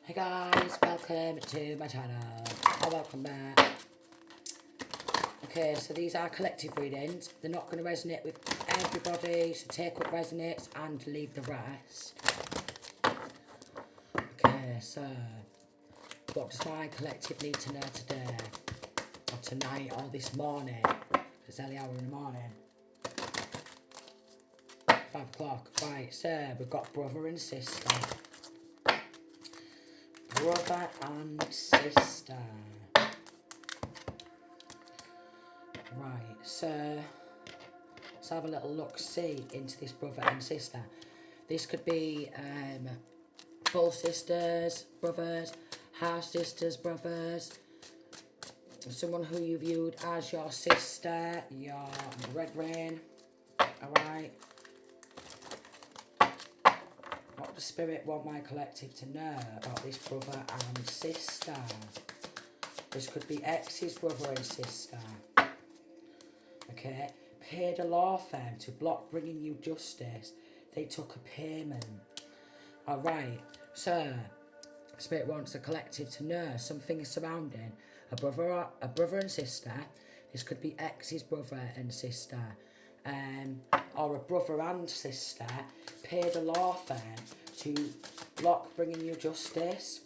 Hey guys, welcome to my channel, or welcome back. Okay, so these are collective readings. They're not going to resonate with everybody, so take what resonates and leave the rest. Okay, so what does my collective need to know today, or tonight, or this morning? It's early hour in the morning. 5 o'clock. Right, so we've got brother and sister. Brother and sister. Right, so let's have a little look-see into this brother and sister. This could be full sisters, brothers, half sisters, brothers, someone who you viewed as your sister, your brethren, alright? What does Spirit want my collective to know about this brother and sister? This could be ex's brother and sister. Okay, paid a law firm to block bringing you justice. They took a payment. Alright, so Spirit wants the collective to know something surrounding a brother and sister. This could be ex's brother and sister, or a brother and sister paid a law firm to block bringing you justice.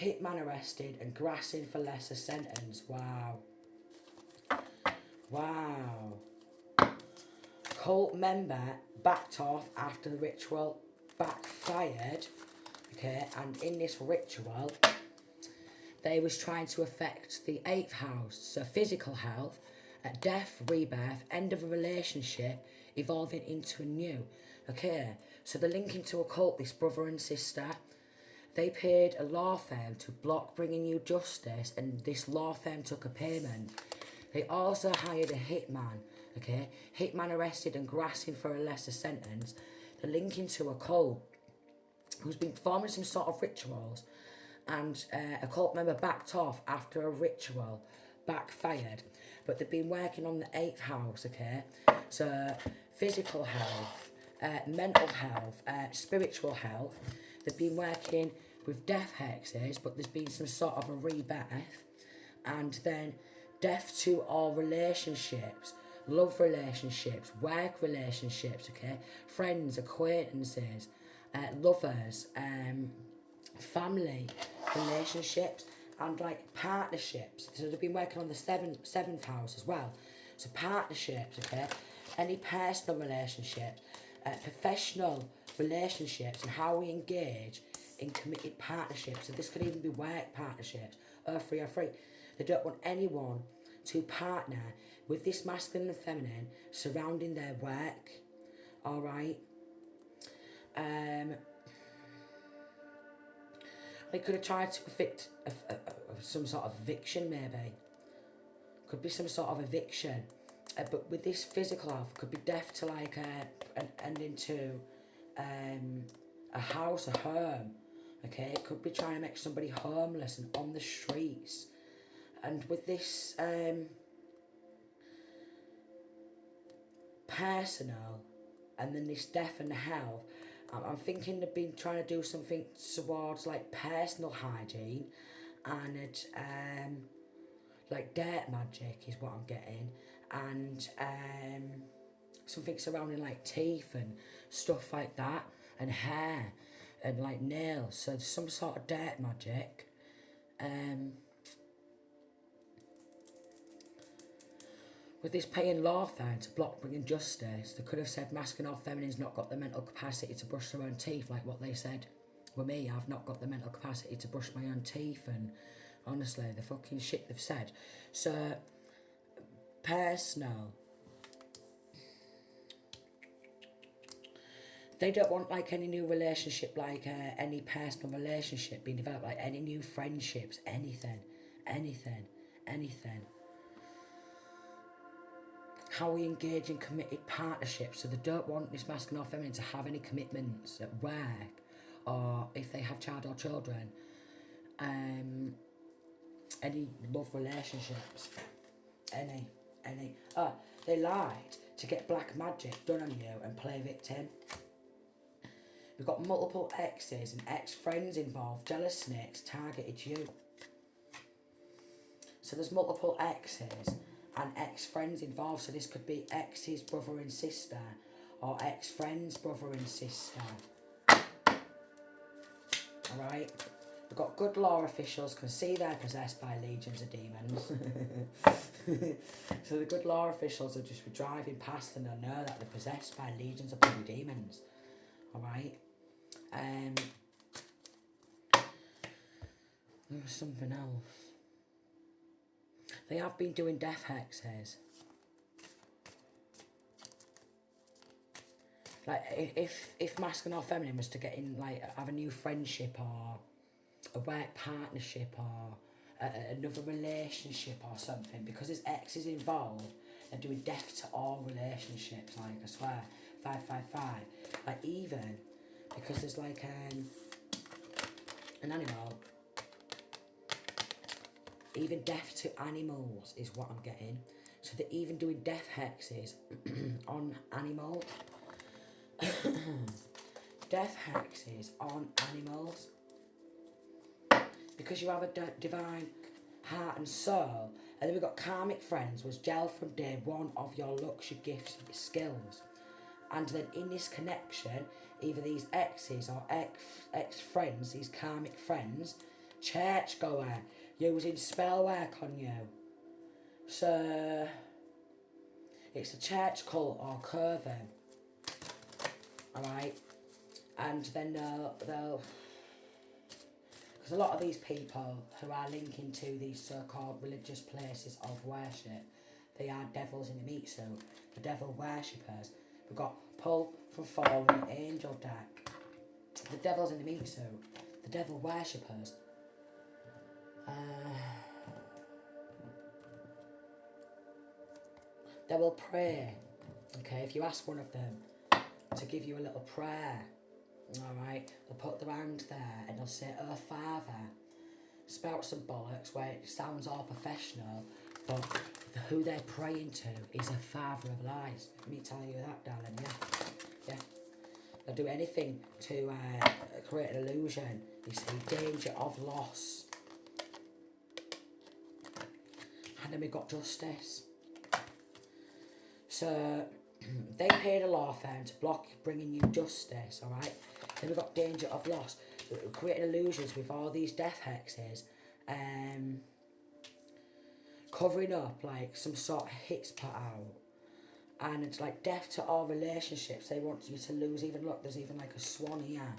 Hitman arrested and grassing for lesser sentence. Wow. Wow. Cult member backed off after the ritual backfired. Okay, and in this ritual, they was trying to affect the 8th house, so physical health, death, rebirth, end of a relationship, evolving into a new. Okay, so they're linking to a cult, this brother and sister. They paid a law firm to block bringing you justice, and this law firm took a payment. They also hired a hitman, okay? Hitman arrested and grassing for a lesser sentence. They're linking to a cult who's been performing some sort of rituals, and a cult member backed off after a ritual backfired. But they've been working on the 8th house, okay? So physical health, mental health, spiritual health. They've been working with death hexes, but there's been some sort of a rebirth. And then death to all relationships, love relationships, work relationships, okay? Friends, acquaintances, lovers, family relationships, and like partnerships. So they've been working on the seventh house as well. So partnerships, okay? Any personal relationships, professional relationships, and how we engage in committed partnerships. So this could even be work partnerships, or free. They don't want anyone to partner with this masculine and feminine surrounding their work. Alright? They could have tried to evict some sort of eviction, maybe. Could be some sort of eviction. But with this physical health, could be death to like an ending to a house, a home. Okay, it could be trying to make somebody homeless and on the streets. And with this personal, and then this death and health, I'm thinking they've been trying to do something towards like personal hygiene and like dirt magic is what I'm getting, and something surrounding like teeth and stuff like that, and hair and like nails. So there's some sort of dirt magic. With this paying law firm to block bringing justice, they could have said masculine or feminine's not got the mental capacity to brush their own teeth, like what they said with me. I've not got the mental capacity to brush my own teeth, and honestly, the fucking shit they've said. So, personal. They don't want like any new relationship, like any personal relationship being developed, like any new friendships, anything. How we engage in committed partnerships. So they don't want this masculine or feminine to have any commitments at work, or if they have child or children, any love relationships, any. They lied to get black magic done on you and play victim. We've got multiple exes and ex-friends involved. Jealous snakes targeted you. So there's multiple exes and ex-friends involved. So this could be ex's brother and sister, or ex-friend's brother and sister. Alright? We've got good law officials can see they're possessed by legions of demons. So the good law officials will just be driving past and they'll know that they're possessed by legions of bloody demons. Alright? There was something else. They have been doing death hexes. Like, if masculine or feminine was to get in, like, have a new friendship or a work partnership or another relationship or something, because there's exes involved, they're doing death to all relationships, like, I swear, 555. Like, even, because there's, like, an animal, even death to animals is what I'm getting. So they're even doing death hexes on animals. Death hexes on animals. Because you have a divine heart and soul. And then we've got karmic friends, was gel from day one of your looks, your gifts, your skills. And then in this connection, either these exes or ex-friends, these karmic friends, churchgoer, using spell work on you. So it's a church cult or coven. Alright? And then they'll because a lot of these people who are linking to these so-called religious places of worship, they are devils in the meat suit, the devil worshippers. We've got pull from fallen angel deck. The devils in the meat suit, the devil worshippers. They will pray. Okay, if you ask one of them to give you a little prayer, alright, they'll put their hand there and they'll say, "Oh Father," spout some bollocks where it sounds all professional, but who they're praying to is a father of lies. Let me tell you that, darling, yeah. They'll do anything to create an illusion. You see, danger of loss. And then we've got justice. So they paid a law firm to block bringing you justice, alright? Then we've got danger of loss. Creating illusions with all these death hexes. Covering up like some sort of hits put out. And it's like death to all relationships. They want you to lose. Even look, there's even like a swan here.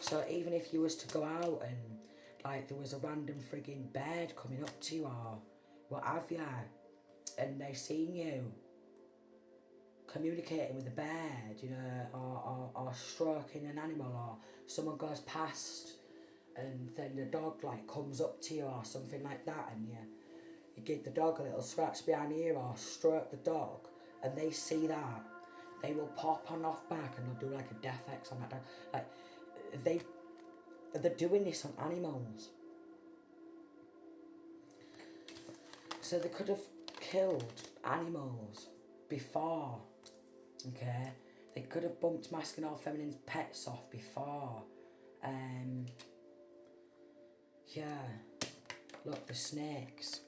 So even if you was to go out and like there was a random frigging bird coming up to you or what have you, and they seen you communicating with a bird, you know, or stroking an animal, or someone goes past and then the dog like comes up to you or something like that, and you give the dog a little scratch behind the ear or stroke the dog, and they see that, they will pop on off back and they'll do like a death X on that dog. Like they're doing this on animals. So they could have killed animals before. Okay, they could have bumped masculine or feminine pets off before. Yeah, look, the snakes.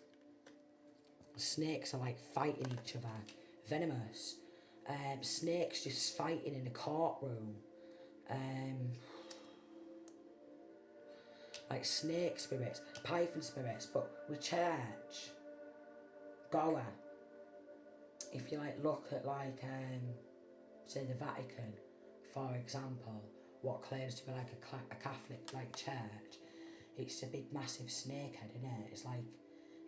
The snakes are like fighting each other, venomous. Snakes just fighting in a courtroom. Like snake spirits, python spirits, but with church goer. If you like look at like say the Vatican, for example, what claims to be like a Catholic like church, it's a big massive snake head, isn't it? It's like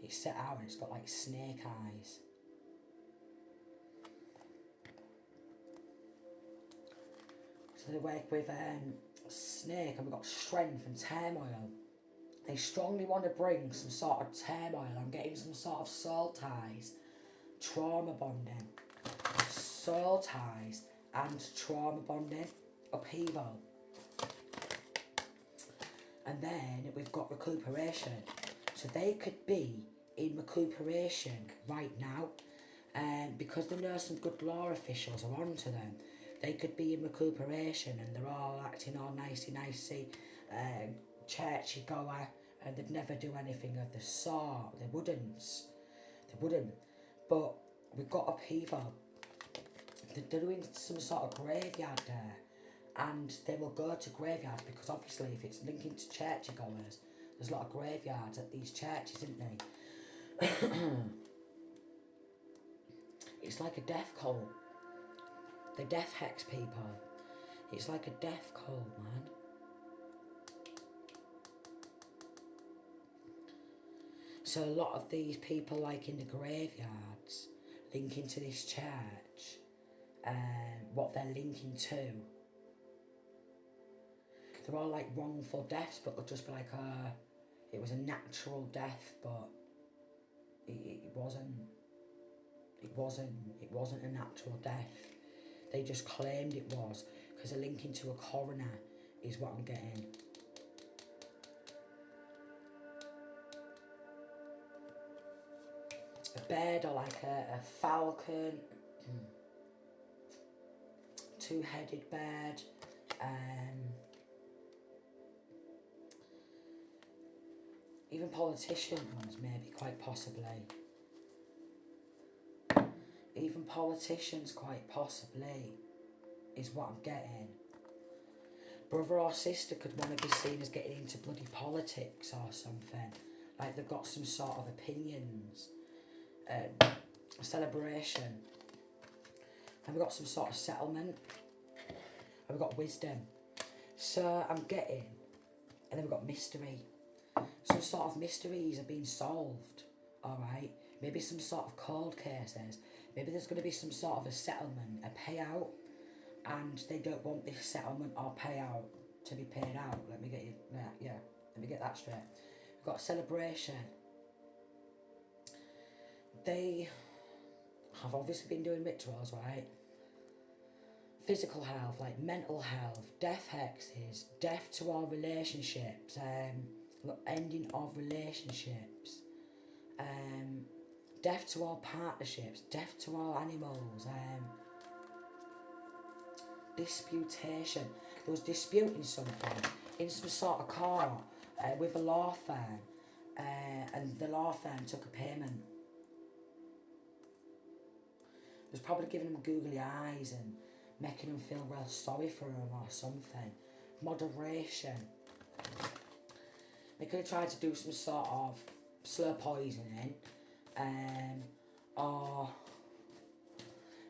it's set out and it's got like snake eyes. So they work with snake, and we've got strength and turmoil. They strongly want to bring some sort of turmoil. I'm getting some sort of soul ties, trauma bonding, soul ties and trauma bonding, upheaval. And then we've got recuperation. So they could be in recuperation right now, because they know some good law officials are onto them. They could be in recuperation and they're all acting all nicey, churchy goer, and they'd never do anything of the sort. They wouldn't. But we've got upheaval. They're doing some sort of graveyard there, and they will go to graveyards because obviously if it's linking to churchy goers, there's a lot of graveyards at these churches, isn't there? It's like a death cult. They death hex people. It's like a death cult, man. So a lot of these people, like in the graveyards, linking to this church, what they're linking to, they're all like wrongful deaths, but they'll just be like, it was a natural death, but it wasn't. It wasn't a natural death. They just claimed it was, because they're linking to a coroner, is what I'm getting. A bird, or like a falcon, two-headed bird, even politicians, maybe, quite possibly. Even politicians, quite possibly, is what I'm getting. Brother or sister could want to be seen as getting into bloody politics or something. Like they've got some sort of opinions. Celebration. And we've got some sort of settlement. And we've got wisdom. So I'm getting, and then we've got mystery. Some sort of mysteries are being solved. Alright? Maybe some sort of cold cases. Maybe there's going to be some sort of a settlement, a payout, and they don't want this settlement or payout to be paid out. Let me get that straight. We've got celebration. They have obviously been doing rituals, right? Physical health, like mental health, death hexes, death to our relationships, ending of relationships, death to our partnerships, death to our animals, disputation. There was disputing something in some sort of court with a law firm, and the law firm took a payment. It was probably giving them googly eyes and making them feel real sorry for them or something. Moderation. They could have tried to do some sort of slow poisoning, or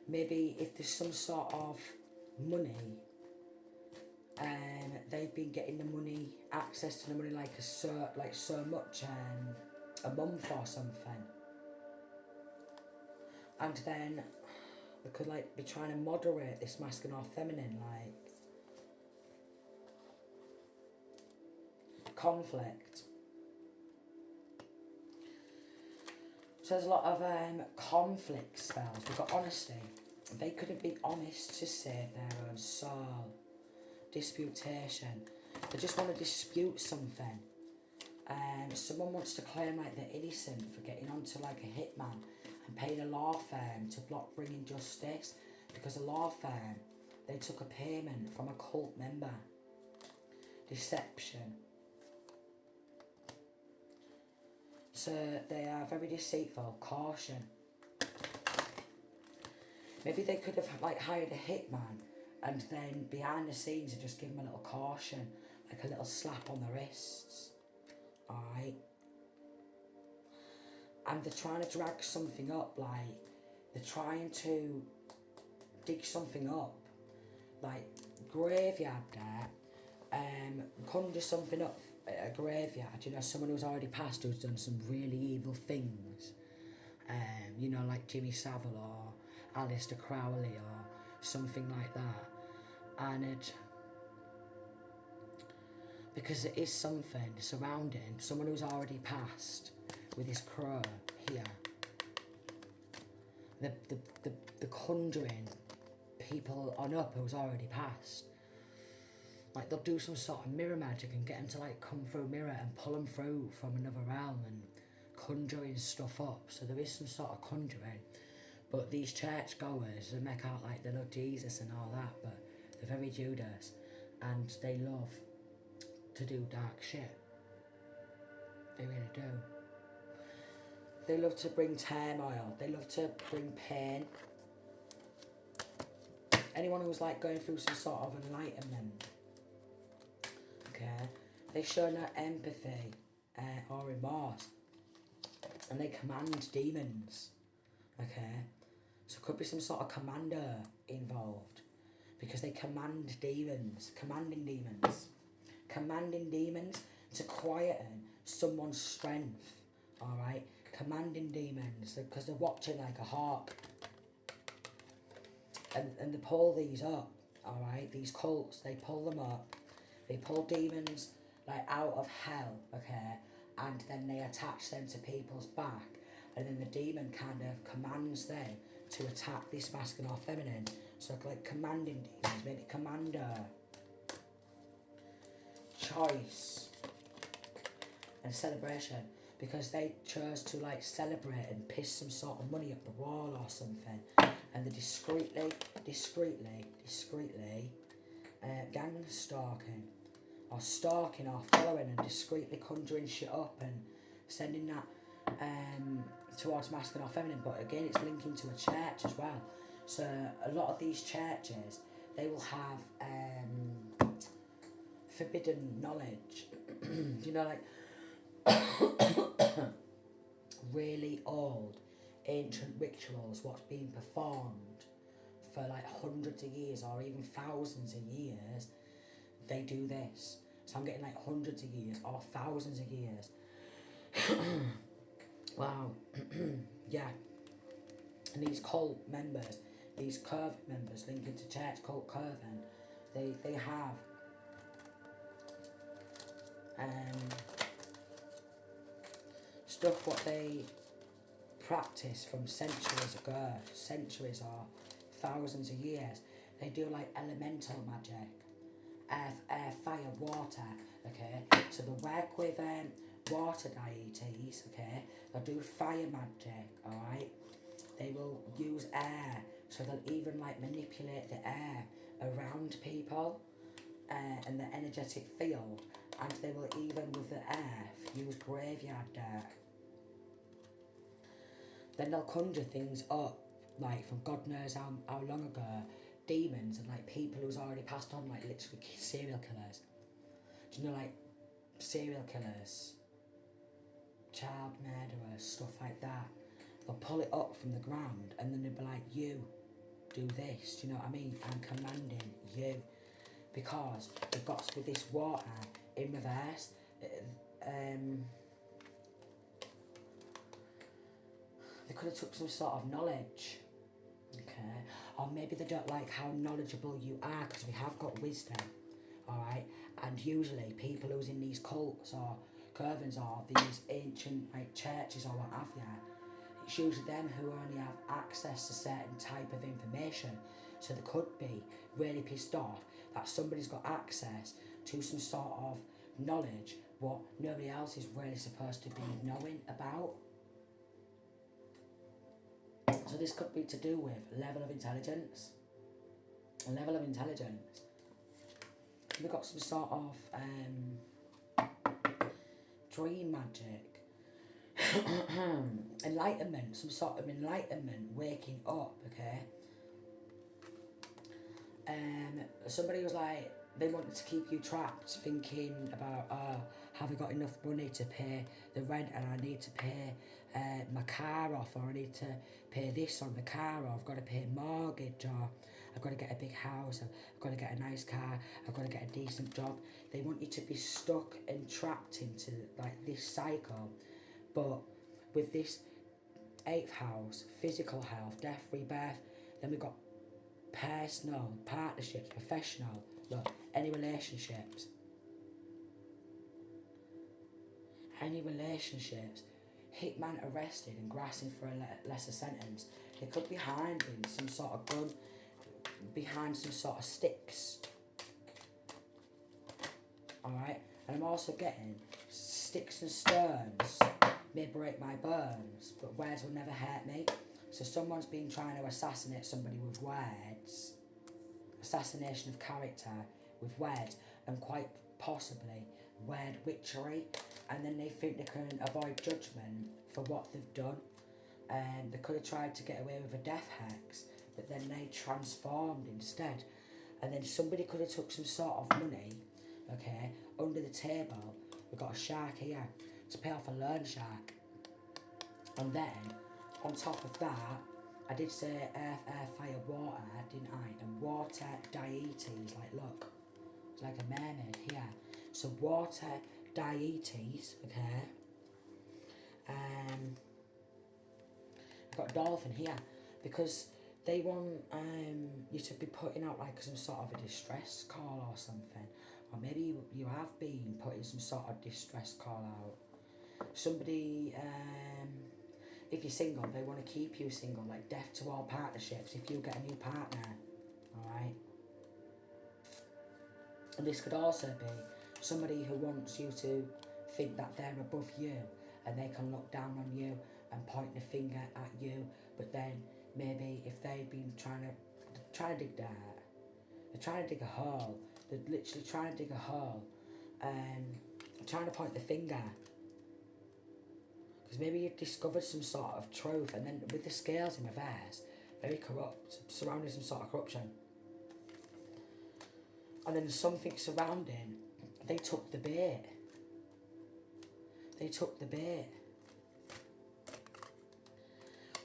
maybe if there's some sort of money, they've been getting the money, access to the money like so much a month or something, and then they could like be trying to moderate this masculine or feminine, like conflict. So there's a lot of conflict spells. We've got honesty. They couldn't be honest to save their own soul. Disputation. They just want to dispute something. Someone wants to claim like they're innocent for getting onto like a hitman and paying a law firm to block bringing justice, because a law firm, they took a payment from a cult member. Deception. So they are very deceitful. Caution. Maybe they could have like hired a hitman and then behind the scenes they just give them a little caution, like a little slap on the wrists. Alright? And they're trying to drag something up, like they're trying to dig something up, like graveyard there, conjure something up at a graveyard, you know, someone who's already passed who's done some really evil things, you know, like Jimmy Savile or Aleister Crowley or something like that. And because it is something surrounding someone who's already passed with this crow here. The conjuring people on up who's already passed. Like they'll do some sort of mirror magic and get them to like come through a mirror and pull them through from another realm and conjuring stuff up. So there is some sort of conjuring. But these church goers, they make out like they love Jesus and all that, but they're very Judas, and they love to do dark shit. They really do. They love to bring turmoil. They love to bring pain. Anyone who's like going through some sort of enlightenment, okay, they show no empathy or remorse, and they command demons, okay. So it could be some sort of commander involved, because they command demons, commanding demons to quieten someone's strength, alright? Commanding demons, because they're watching like a hawk. And they pull these up, alright? These cults, they pull them up. They pull demons like out of hell, okay? And then they attach them to people's back. And then the demon kind of commands them to attack this masculine or feminine. So like commanding demons, maybe commander, choice, and celebration, because they chose to like celebrate and piss some sort of money up the wall or something, and they discreetly gang stalking or stalking or following and discreetly conjuring shit up and sending that towards masculine or feminine. But again, it's linking to a church as well. So a lot of these churches, they will have forbidden knowledge. You know, like really old ancient rituals, what's been performed for like hundreds of years or even thousands of years. They do this. So I'm getting like hundreds of years or thousands of years. Wow. Yeah. And these cult members, these curve members linking to church cult curving, they have stuff what they practice from centuries ago, centuries or thousands of years. They do like elemental magic, air, fire, water, okay? So they work with water deities, okay? They'll do fire magic, alright? They will use air, so they'll even like manipulate the air around people and the energetic field, and they will even with the earth use graveyard dirt. Then they'll conjure things up, like from God knows how long ago, demons and like people who's already passed on, like literally serial killers. Do you know, like serial killers, child murderers, stuff like that. They'll pull it up from the ground and then they'll be like, you do this, do you know what I mean? I'm commanding you. Because they've got with this water in reverse. They could have took some sort of knowledge, okay? Or maybe they don't like how knowledgeable you are, because we have got wisdom, alright? And usually people who's in these cults or curvings or these ancient like churches or what have you, it's usually them who only have access to certain type of information. So they could be really pissed off that somebody's got access to some sort of knowledge what nobody else is really supposed to be knowing about. So this could be to do with level of intelligence. A level of intelligence. We've got some sort of dream magic. Enlightenment, some sort of enlightenment, waking up, okay? Somebody was like, they wanted to keep you trapped, thinking about, have I got enough money to pay the rent, and I need to pay my car off, or I need to pay this on the car, or I've got to pay mortgage, or I've got to get a big house, I've got to get a nice car, I've got to get a decent job. They want you to be stuck and trapped into like this cycle. But with this 8th house, physical health, death, rebirth, then we've got personal, partnerships, professional, look, any relationships, hitman arrested and grasping for a lesser sentence. They could be behind some sort of gun, behind some sort of sticks, alright? And I'm also getting sticks and stones may break my bones, but words will never hurt me. So someone's been trying to assassinate somebody with words, assassination of character with words, and quite possibly word witchery, and then they think they can avoid judgment for what they've done. They could have tried to get away with a death hex, but then they transformed instead. And then somebody could have took some sort of money, okay, under the table. We've got a shark here to pay off a loan shark. And then, on top of that, I did say earth, air, fire, water, didn't I? And water deities, like look, it's like a mermaid here. So water deities, okay. I've got a dolphin here because they want you to be putting out like some sort of a distress call or something. Or maybe you have been putting some sort of distress call out. Somebody, if you're single, they want to keep you single, like death to all partnerships if you get a new partner, alright? And this could also be somebody who wants you to think that they're above you and they can look down on you and point the finger at you, but then maybe if they've been trying to dig dirt, they're trying to dig a hole, they're literally trying to dig a hole, trying to point the finger. Because maybe you've discovered some sort of truth, and then with the scales in reverse, very corrupt, surrounding some sort of corruption. And then something surrounding, they took the bait. They took the bait.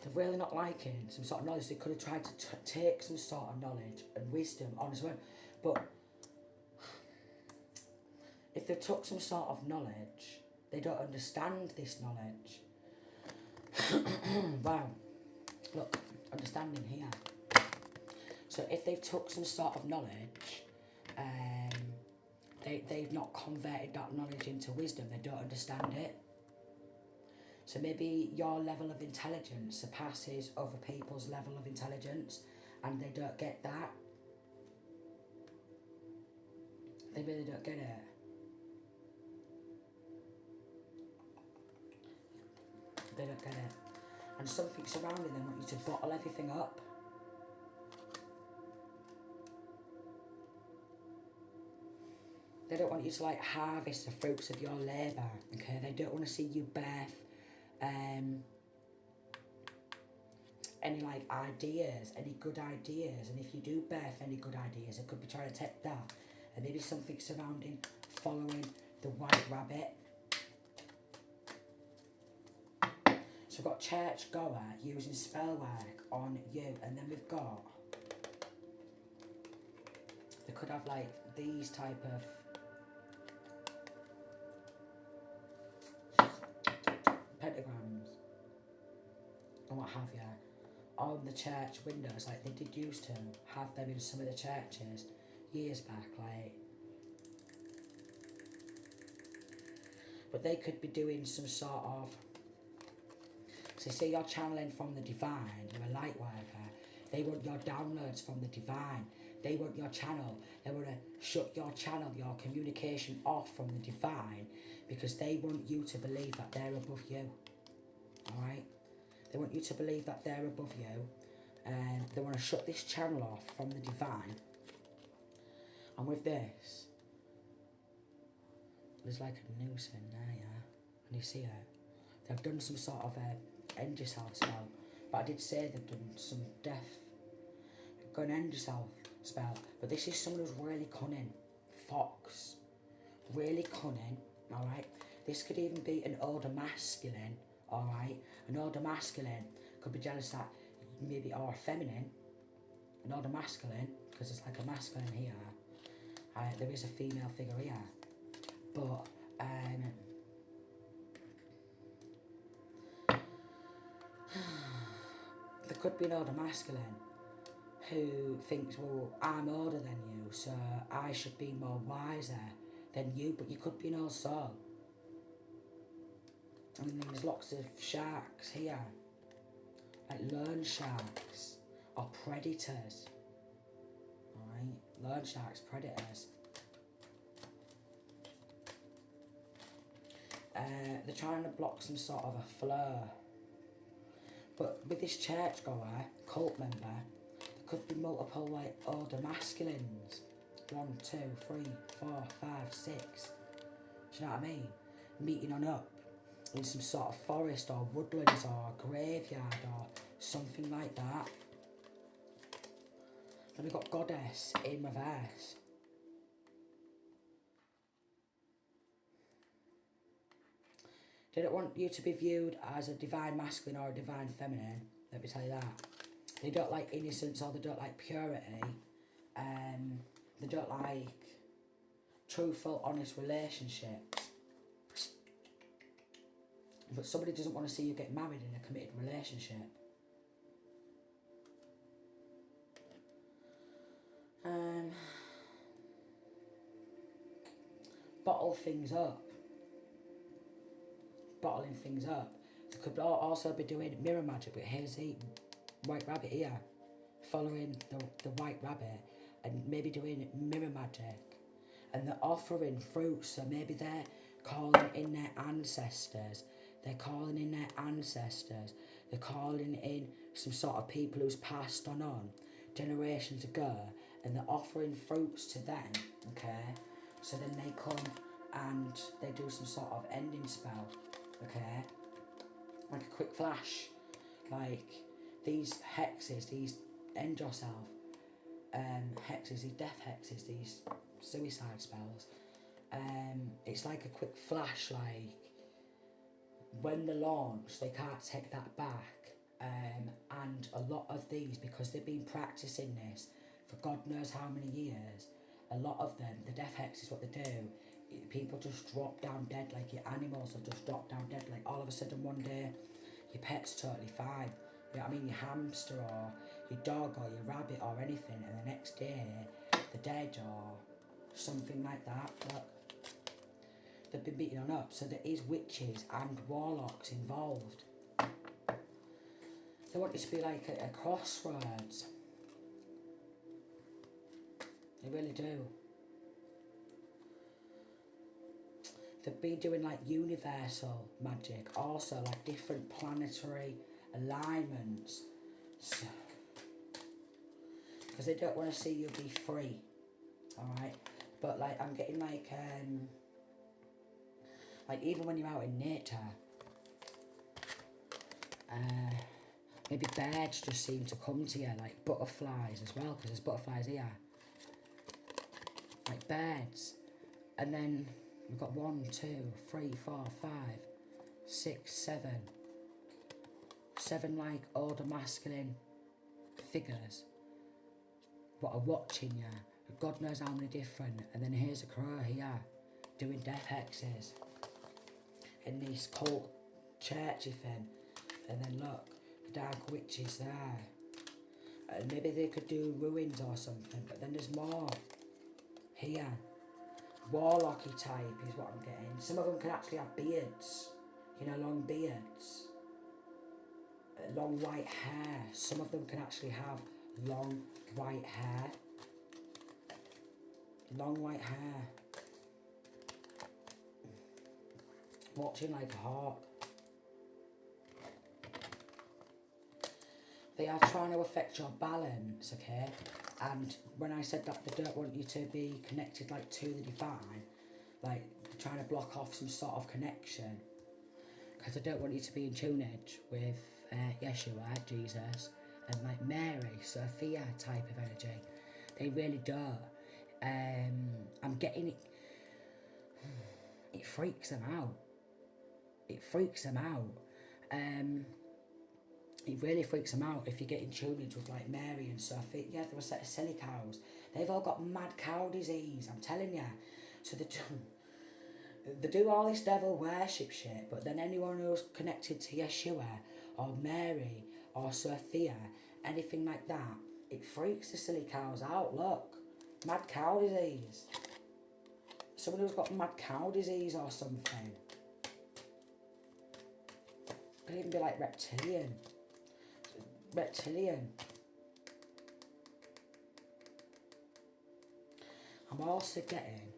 They're really not liking some sort of knowledge. They could have tried to take some sort of knowledge and wisdom on his own. But if they took some sort of knowledge, they don't understand this knowledge. Wow. Look, understanding here. So if they've took some sort of knowledge, they've not converted that knowledge into wisdom. They don't understand it. So maybe your level of intelligence surpasses other people's level of intelligence, and they don't get that. They really don't get it. They don't get it. And something surrounding them want you to bottle everything up. They don't want you to like harvest the fruits of your labour, okay? They don't want to see you birth any like ideas, any good ideas. And if you do birth any good ideas, it could be trying to take that. And maybe something surrounding following the white rabbit. So we've got church goer using spell work on you, and then we've got, they could have like these type of pentagrams and what have you on the church windows, like they did used to have them in some of the churches years back, like. But they could be doing some sort of, so say you're channeling from the divine, you're a light worker, they want your downloads from the divine, they want your channel, they want to shut your channel, your communication off from the divine, because they want you to believe that they're above you, alright? They want you to believe that they're above you, and they want to shut this channel off from the divine. And with this, there's like a noose in there, yeah, and you see it? They've done some sort of end yourself spell, but I did say they've done some death, got an end yourself spell, but this is someone who's really cunning, fox, really cunning, alright? This could even be an older masculine, alright? An older masculine could be jealous that maybe, or feminine, an older masculine, because it's like a masculine here, there is a female figure here, but there could be an older masculine who thinks, well, I'm older than you, so I should be more wiser than you, but you could be an old soul. And there's lots of sharks here, like learn sharks or predators. Alright, learn sharks, predators. They're trying to block some sort of a flow. But with this churchgoer, cult member, there could be multiple like older masculines. 1, 2, 3, 4, 5, 6. Do you know what I mean? Meeting on up in some sort of forest or woodlands or graveyard or something like that. Then we've got goddess in reverse. They don't want you to be viewed as a divine masculine or a divine feminine. Let me tell you that. They don't like innocence or they don't like purity. They don't like truthful, honest relationships. But somebody doesn't want to see you get married in a committed relationship. Bottle things up. Bottling things up. They could also be doing mirror magic, but here's the white rabbit here, following the white rabbit, and maybe doing mirror magic. And they're offering fruits, so maybe they're calling in their ancestors. They're calling in their ancestors. They're calling in some sort of people who's passed on generations ago, and they're offering fruits to them, okay? So then they come and they do some sort of ending spell, okay? Like a quick flash. Like these hexes, these end yourself hexes, these death hexes, these suicide spells. It's like a quick flash, like when they launch, they can't take that back. And a lot of these, because they've been practicing this for God knows how many years, a lot of them, the death hex is what they do. People just drop down dead, like your animals will just drop down dead, like all of a sudden one day your pet's totally fine. You know what I mean? Your hamster or your dog or your rabbit or anything, and the next day they're dead or something like that. Look, they've been beaten on up. So there is witches and warlocks involved. They want it to be like a crossroads. They really do. They've been doing like universal magic, also like different planetary alignments. So, because they don't want to see you be free, alright? But like I'm getting like even when you're out in nature, maybe birds just seem to come to you, like butterflies as well, because there's butterflies here. Like birds. And then we've got 1, 2, 3, 4, 5, 6, 7. 7 like older masculine figures what are watching you. God knows how many different. And then here's a crow here doing death hexes in this cult churchy thing. And then look, the dark witches there. And maybe they could do ruins or something. But then there's more here. Warlocky type is what I'm getting. Some of them can actually have beards. You know, long beards. Long white hair. Some of them can actually have long white hair. Long white hair. Watching like a hawk. They are trying to affect your balance, okay? And when I said that they don't want you to be connected like to the divine, like they're trying to block off some sort of connection, because they don't want you to be in tunage with Yeshua, Jesus, and like Mary, Sophia type of energy. They really do. I'm getting it. It freaks them out. It freaks them out. It really freaks them out if you get in tunage with like Mary and Sophia. Yeah, they're a set of silly cows. They've all got mad cow disease, I'm telling you. So they do all this devil worship shit, but then anyone who's connected to Yeshua or Mary or Sophia, anything like that, it freaks the silly cows out. Look, mad cow disease. Someone who's got mad cow disease or something. Could even be like reptilian. I'm also getting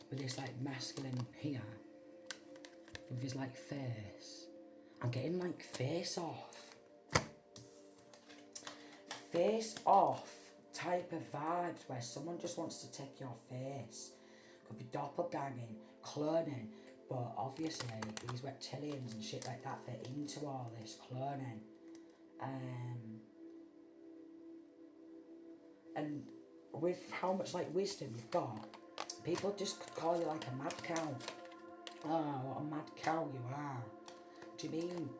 with this like masculine here, with his like face, I'm getting like face off. face off type of vibes where someone just wants to take your face. Could be doppelganging, cloning, but obviously these reptilians and shit like that, they're into all this cloning. And with how much like wisdom you've got, people just could call you like a mad cow. Oh, what a mad cow you are. Do you mean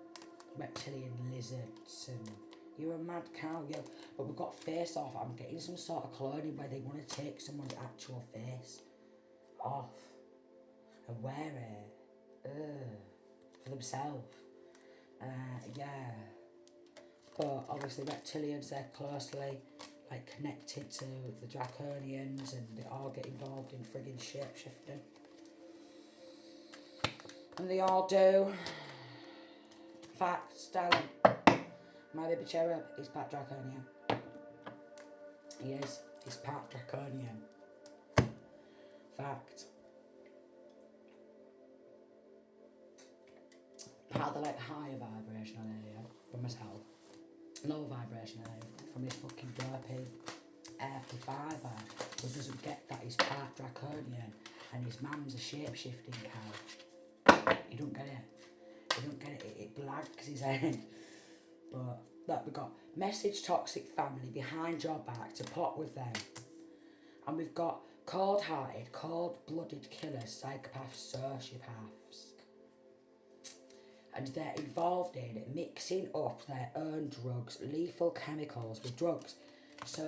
reptilian lizards and you're a mad cow, yeah. But we've got face off. I'm getting some sort of cloning where they want to take someone's actual face off and wear it for themselves. Yeah. But obviously reptilians, they're closely like connected to the draconians and they all get involved in friggin' shape-shifting. And they all do. Facts, darling. My baby cherub is part draconian. He is. He's part draconian. Fact. Part of the like higher vibrational area from myself. Lower vibrational area from his fucking derpy earthy fibre who doesn't get that he's part draconian and his mum's a shape-shifting cow. He don't get it. He don't get it. It blags his head. But look, we've got message toxic family behind your back to plot with them. And we've got cold-hearted, cold-blooded killers, psychopaths, sociopaths. And they're involved in mixing up their own drugs, lethal chemicals with drugs. So,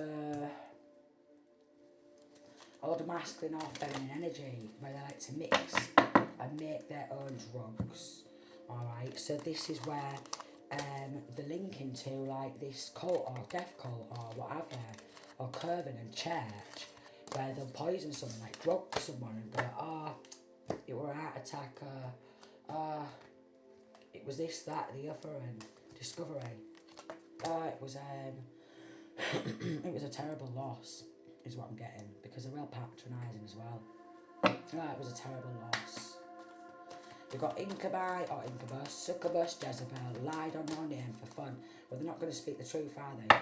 a lot of masculine or feminine energy, where they like to mix and make their own drugs. Alright, so this is where the link into like this cult or death cult or whatever, or Covenant Church, where they'll poison someone, like drug someone and go, oh, it were a heart attack, it was this, that, the other, and discovery. It was it was a terrible loss, is what I'm getting, because they're real patronising as well. It was a terrible loss. We've got incubi or incubus, succubus, Jezebel, lied on your name for fun. Well, they're not going to speak the truth, are they?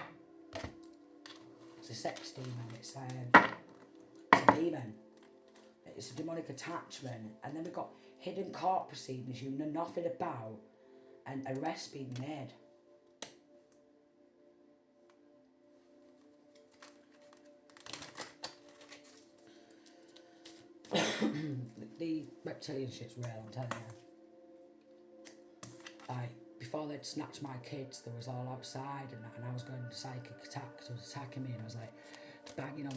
It's a sex demon, it's a demon. It's a demonic attachment. And then we've got hidden court proceedings you know nothing about and arrests being made. The reptilian shit's real, I'm telling you. Like, before they'd snatch my kids, they was all outside and that, and I was going to psychic attacks. They was attacking me, and I was like banging on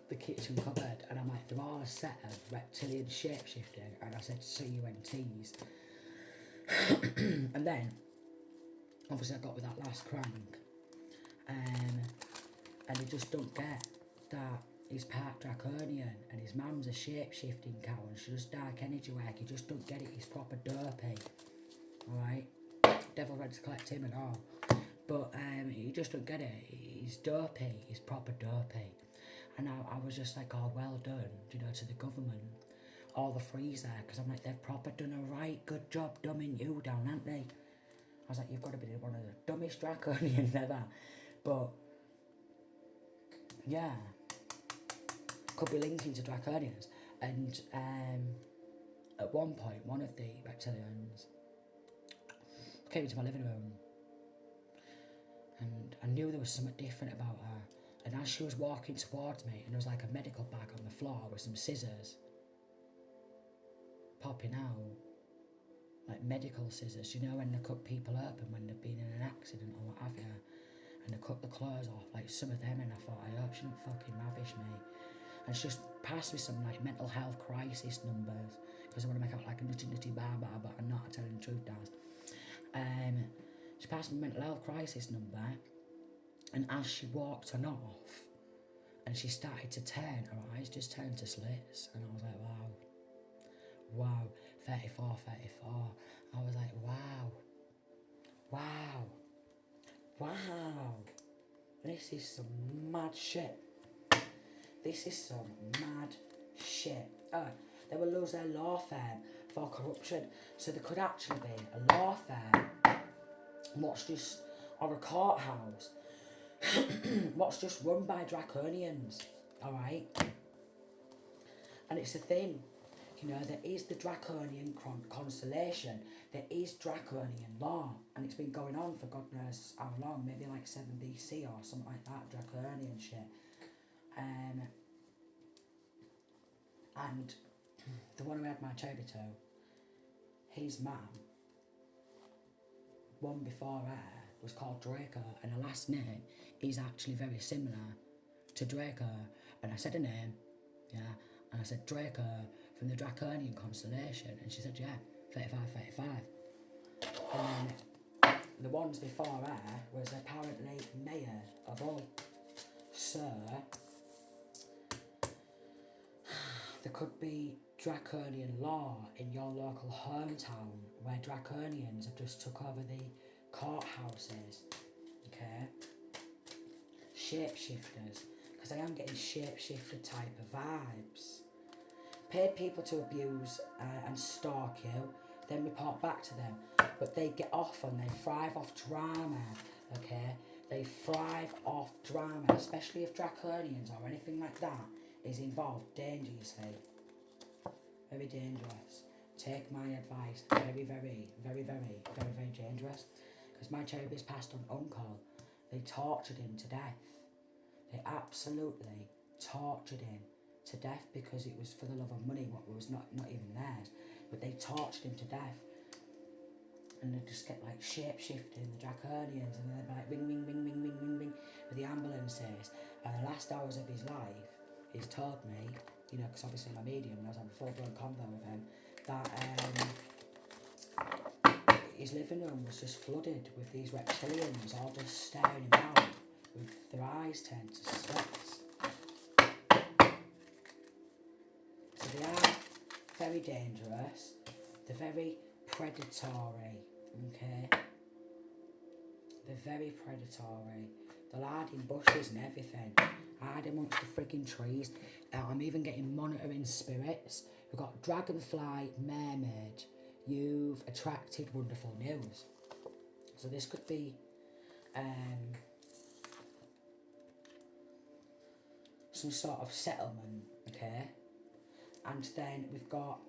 the kitchen cupboard, and I'm like, they're all a set of reptilian shape-shifting, and I said CUNTs. And then, obviously I got with that last crank, and he just don't get that he's part draconian and his mum's a shape-shifting cow and she does dark energy work. He just don't get it. He's proper derpy. Alright? Devil went to collect him and all. But he just don't get it. He's derpy. He's proper derpy. And I was just like, oh, well done, you know, to the government. All the freeze there, because I'm like, they've proper done a right good job dumbing you down, haven't they? I was like, you've got to be one of the dumbest draconians ever. But yeah, could be linking to draconians. And at one point, one of the reptilians came into my living room, and I knew there was something different about her. And as she was walking towards me, and there was like a medical bag on the floor with some scissors popping out, like medical scissors, you know, when they cut people up and when they've been in an accident or what have you, and they cut the clothes off, like some of them, and I thought, I hope she don't fucking ravish me. And she just passed me some like mental health crisis numbers, because I want to make out like a nutty bar, but I'm not telling the truth, Daz. She passed me a mental health crisis number, and as she walked on off, and she started to turn, her eyes just turned to slits, and I was like, wow, 34. I was like, wow, this is some mad shit. This is some mad shit. They will lose their law firm for corruption, so there could actually be a law firm what's just, or a courthouse, what's just run by draconians, alright? And it's a thing, you know, there is the draconian constellation, there is draconian law, and it's been going on for God knows how long, maybe like 7 BC or something like that, draconian shit. And the one who had my cherry to, his mum, one before her, was called Draco, and her last name is actually very similar to Draco. And I said her name, yeah, and I said Draco from the Draconian constellation, and she said, yeah, 35. And then the ones before her was apparently mayor of Hull. So there could be draconian law in your local hometown where draconians have just took over the courthouses, okay? Shapeshifters, because I am getting shapeshifter type of vibes. Paid people to abuse and stalk you, then report back to them, but they get off and they thrive off drama, okay? They thrive off drama, especially if draconians or anything like that is involved. Dangerously, very dangerous. Take my advice. Very dangerous. Because my cherub's passed on uncle, they tortured him to death. They absolutely tortured him to death because it was for the love of money, what was not even theirs. But they tortured him to death. And they just get like shape-shifting, the draconians, and they'd be like ring with the ambulances. And the last hours of his life, he's told me, you know, because obviously I'm a medium and I was having a full-blown convo with him, that his living room was just flooded with these reptilians all just staring him out with their eyes turned to slits. So they are very dangerous, they're very predatory, okay? They're very predatory. They'll hide in bushes and everything. Hide amongst the frigging trees. I'm even getting monitoring spirits. We've got dragonfly, mermaid. You've attracted wonderful news. So this could be some sort of settlement, okay? And then we've got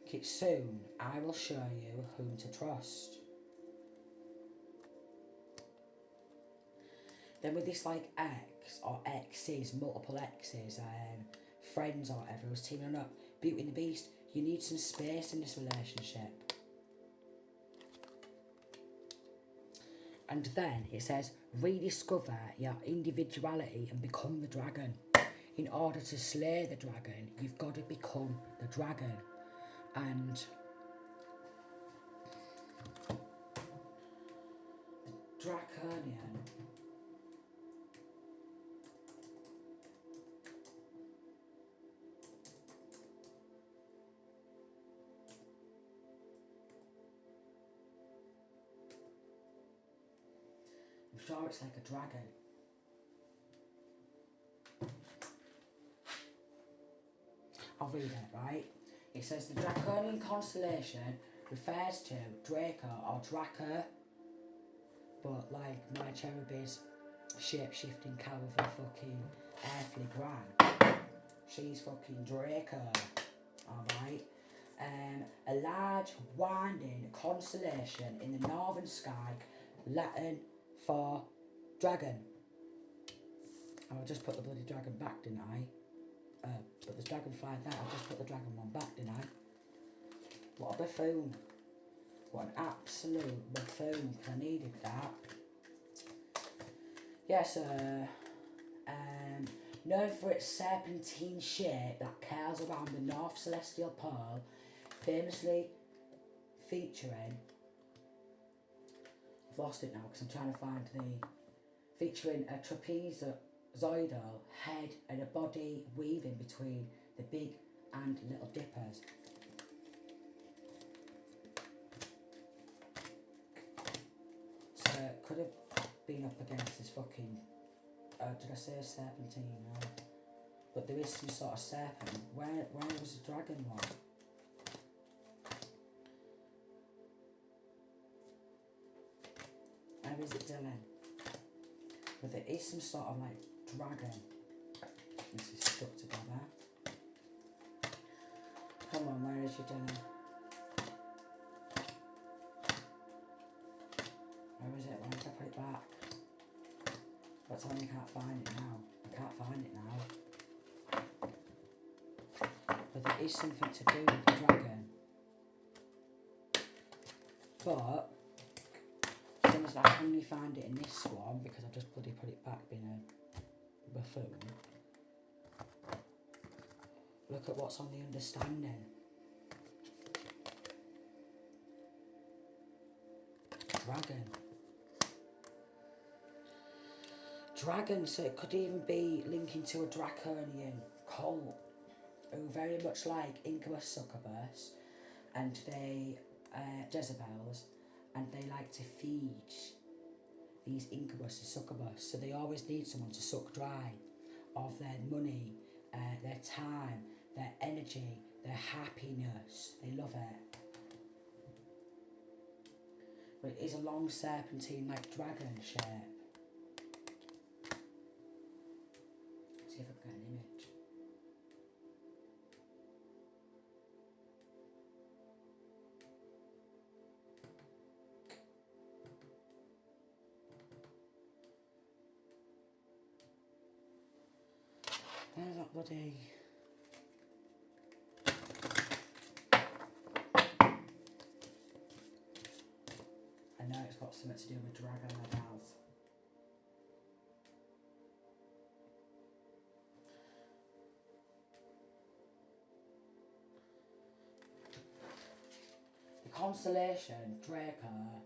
Kitsune. I will show you whom to trust. Then with this like ex or exes, multiple exes, friends or whatever who's teaming up, Beauty and the Beast, you need some space in this relationship. And then it says, rediscover your individuality and become the dragon. In order to slay the dragon, you've got to become the dragon. And the draconian, I'm sure it's like a dragon. I'll read it, right? It says the draconian constellation refers to Draco or Draco, but like my cherub is shape-shifting Calvin fucking earthly gran. She's fucking Draco, alright? A large winding constellation in the northern sky, Latin for dragon. Oh, I just put the bloody dragon back, didn't I? But there's dragonfly there, I just put the dragon one back, didn't I? What a buffoon. What an absolute buffoon, because I needed that. Yes, known for its serpentine shape that curls around the North Celestial Pole, famously featuring, I've lost it now because I'm trying to find featuring a trapezoidal head and a body weaving between the Big and Little Dippers. So it could have been up against this fucking, did I say a serpentine? No. But there is some sort of serpent. Where was the dragon one? Where is it, Dylan? But there is some sort of like dragon. This is stuck together. Come on, where is your Dylan? Where is it? Why did I put it back? But tell me I can't find it now. I can't find it now. But there is something to do with the dragon. But thing is, I can only find it in this one because I just bloody put it back being a buffoon. Look at what's on the understanding. Dragon. Dragon, so it could even be linking to a draconian cult who very much like incubus succubus, and they Jezebels, and they like to feed these incubus and succubus, so they always need someone to suck dry of their money, their time, their energy, their happiness. They love it. But it is a long serpentine like dragon shape. See if I can get an image. There's that bloody... I know it's got something to do with dragon, it has. The constellation Draco,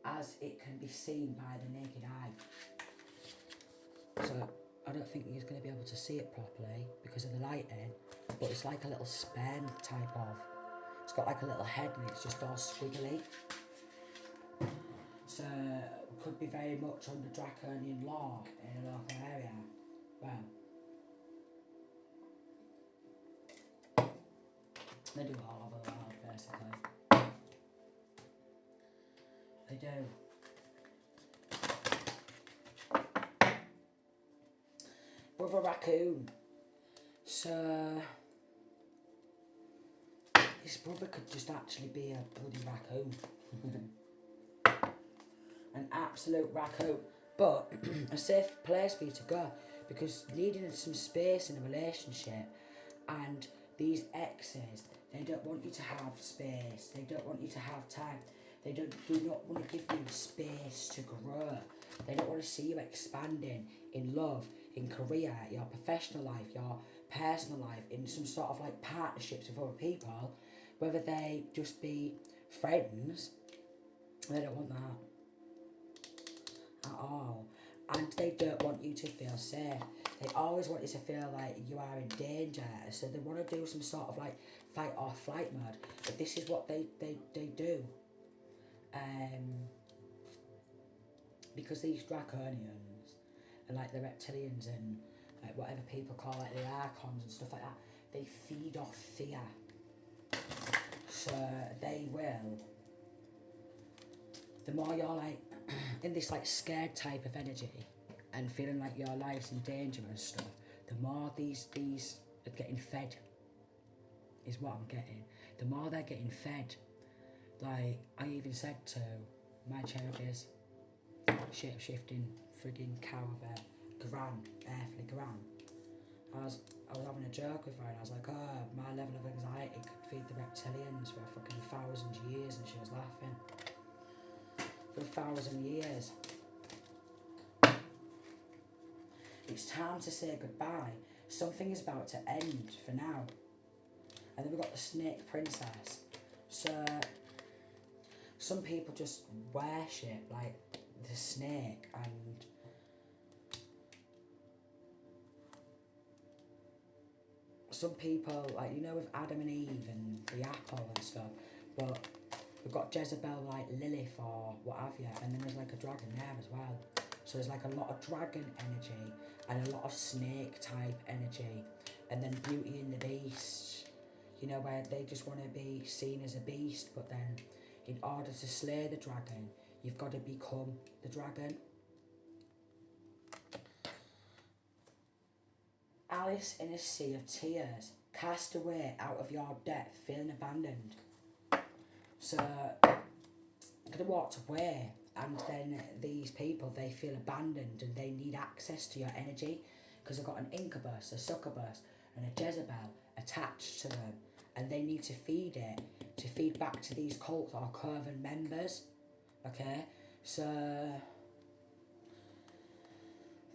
as it can be seen by the naked eye. So I don't think he's going to be able to see it properly because of the lighting, but it's like a little span type of. It's got like a little head and it's just all squiggly. So it could be very much under draconian law in a local area. Well, they do all over the world basically. They do. Brother Raccoon. So his brother could just actually be a bloody raccoon. An absolute raccoon. But a safe place for you to go, because needing some space in a relationship, and these exes, they don't want you to have space, they don't want you to have time, they do not want to give you space to grow. They don't want to see you expanding in love, in career, your professional life, your personal life, in some sort of like partnerships with other people, whether they just be friends. They don't want that at all. And they don't want you to feel safe. They always want you to feel like you are in danger, so they want to do some sort of like fight or flight mode. But this is what they do. Because these draconians and like the reptilians and like whatever people call like the archons and stuff like that, they feed off fear. So they will, the more you're like in this like scared type of energy and feeling like your life's in danger and stuff, the more these are getting fed, is what I'm getting. The more they're getting fed. Like I even said to my changes, shape-shifting frigging cow of a gran, earthly gran. I was having a joke with her and I was like, oh, my level of anxiety could feed the reptilians for fucking 1,000 years, and she was laughing. For 1,000 years. It's time to say goodbye. Something is about to end for now. And then we've got the snake princess. So some people just worship like the snake, and some people, like, you know, with Adam and Eve and the apple and stuff, but we've got Jezebel like Lilith or what have you, and then there's like a dragon there as well. So there's like a lot of dragon energy and a lot of snake type energy, and then Beauty and the Beast, you know, where they just want to be seen as a beast, but then in order to slay the dragon, you've got to become the dragon. Alice in a sea of tears, cast away out of your depth, feeling abandoned. So, they walked away, and then these people, they feel abandoned and they need access to your energy because they've got an incubus, a succubus, and a Jezebel attached to them, and they need to feed it to feed back to these cult or coven members. Okay, so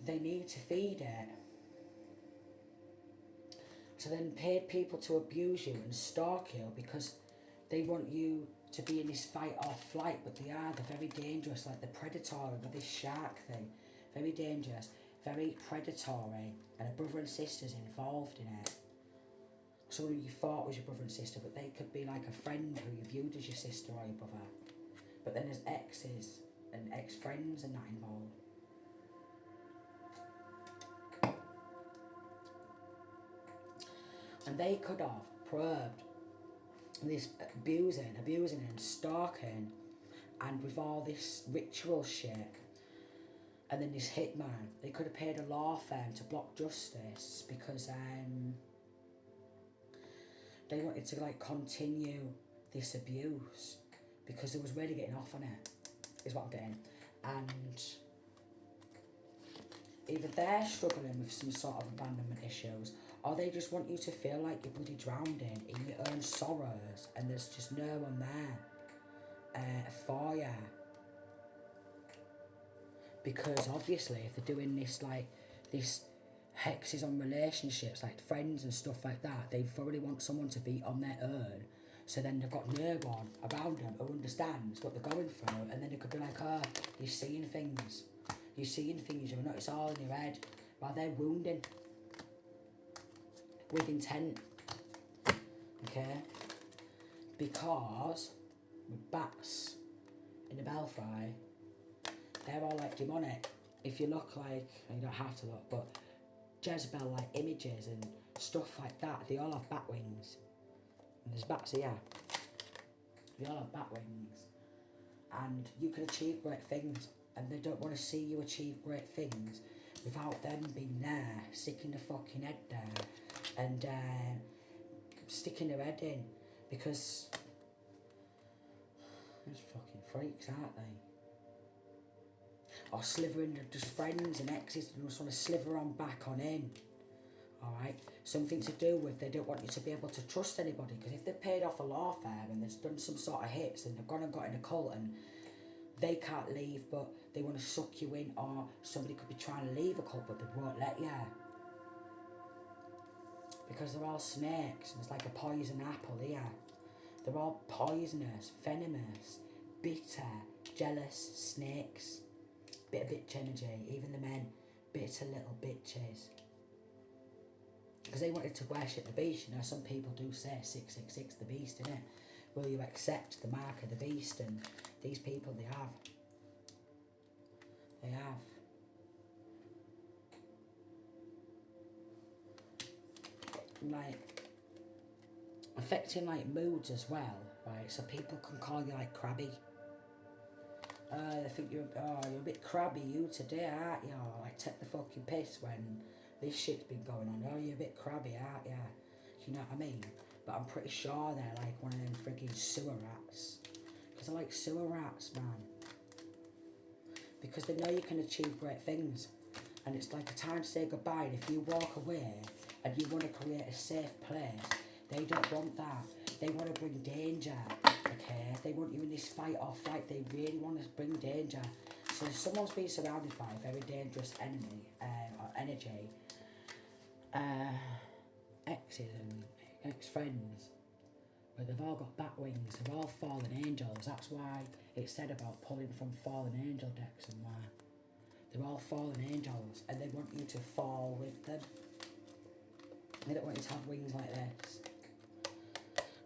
they need to feed it. So then paid people to abuse you and stalk you because they want you to be in this fight or flight, but they're very dangerous, like the predatory with this shark thing. Very dangerous, very predatory, and a brother and sister's involved in it. Someone who you thought was your brother and sister, but they could be like a friend who you viewed as your sister or your brother. But then there's exes and ex-friends and that involved. And they could have probed this abusing and stalking, and with all this ritual shit, and then this hitman, they could have paid a law firm to block justice because they wanted to like continue this abuse because they was really getting off on it, is what I'm getting. And either they're struggling with some sort of abandonment issues, or they just want you to feel like you're bloody drowning in your own sorrows and there's just no one there for you. Because obviously if they're doing this, like, this hexes on relationships, like friends and stuff like that, they thoroughly want someone to be on their own. So then they've got no one around them who understands what they're going through, and then it could be like, oh, you're seeing things. You're seeing things, you're not, it's all in your head. While they're wounding. With intent. Okay? Because with bats in the belfry, they're all like demonic. If you look like, you don't have to look, but Jezebel like images and stuff like that, they all have bat wings. And there's bats here. They all have bat wings. And you can achieve great things, and they don't want to see you achieve great things without them being there, sticking their fucking head down and sticking their head in, because those fucking freaks, aren't they? Or slithering, just friends and exes, and just want to slither on back on in. Alright, something to do with they don't want you to be able to trust anybody, because if they've paid off a law firm and they've done some sort of hits and they've gone and got in a cult and they can't leave, but they want to suck you in, or somebody could be trying to leave a cult but they won't let you. Because they're all snakes, and it's like a poison apple here. They're all poisonous, venomous, bitter, jealous snakes. Bit of bitch energy, even the men, bitter little bitches. Because they wanted to worship the beast, you know, some people do say 666 the beast, innit? Will you accept the mark of the beast? And these people, they have. They have. Like, affecting like moods as well, right? So people can call you like crabby. They think you're a bit crabby you today, aren't you? Like, take the fucking piss when this shit's been going on. Oh, you're a bit crabby, aren't you? You know what I mean? But I'm pretty sure they're like one of them frigging sewer rats. Because I like sewer rats, man. Because they know you can achieve great things. And it's like a time to say goodbye. And if you walk away and you want to create a safe place, they don't want that. They want to bring danger, okay? They want you in this fight or flight. They really want to bring danger. So if someone's been surrounded by a very dangerous enemy or energy, exes and ex-friends, where they've all got bat wings, they're all fallen angels. That's why it's said about pulling from fallen angel decks and why. They're all fallen angels, and they want you to fall with them. They don't want you to have wings like this.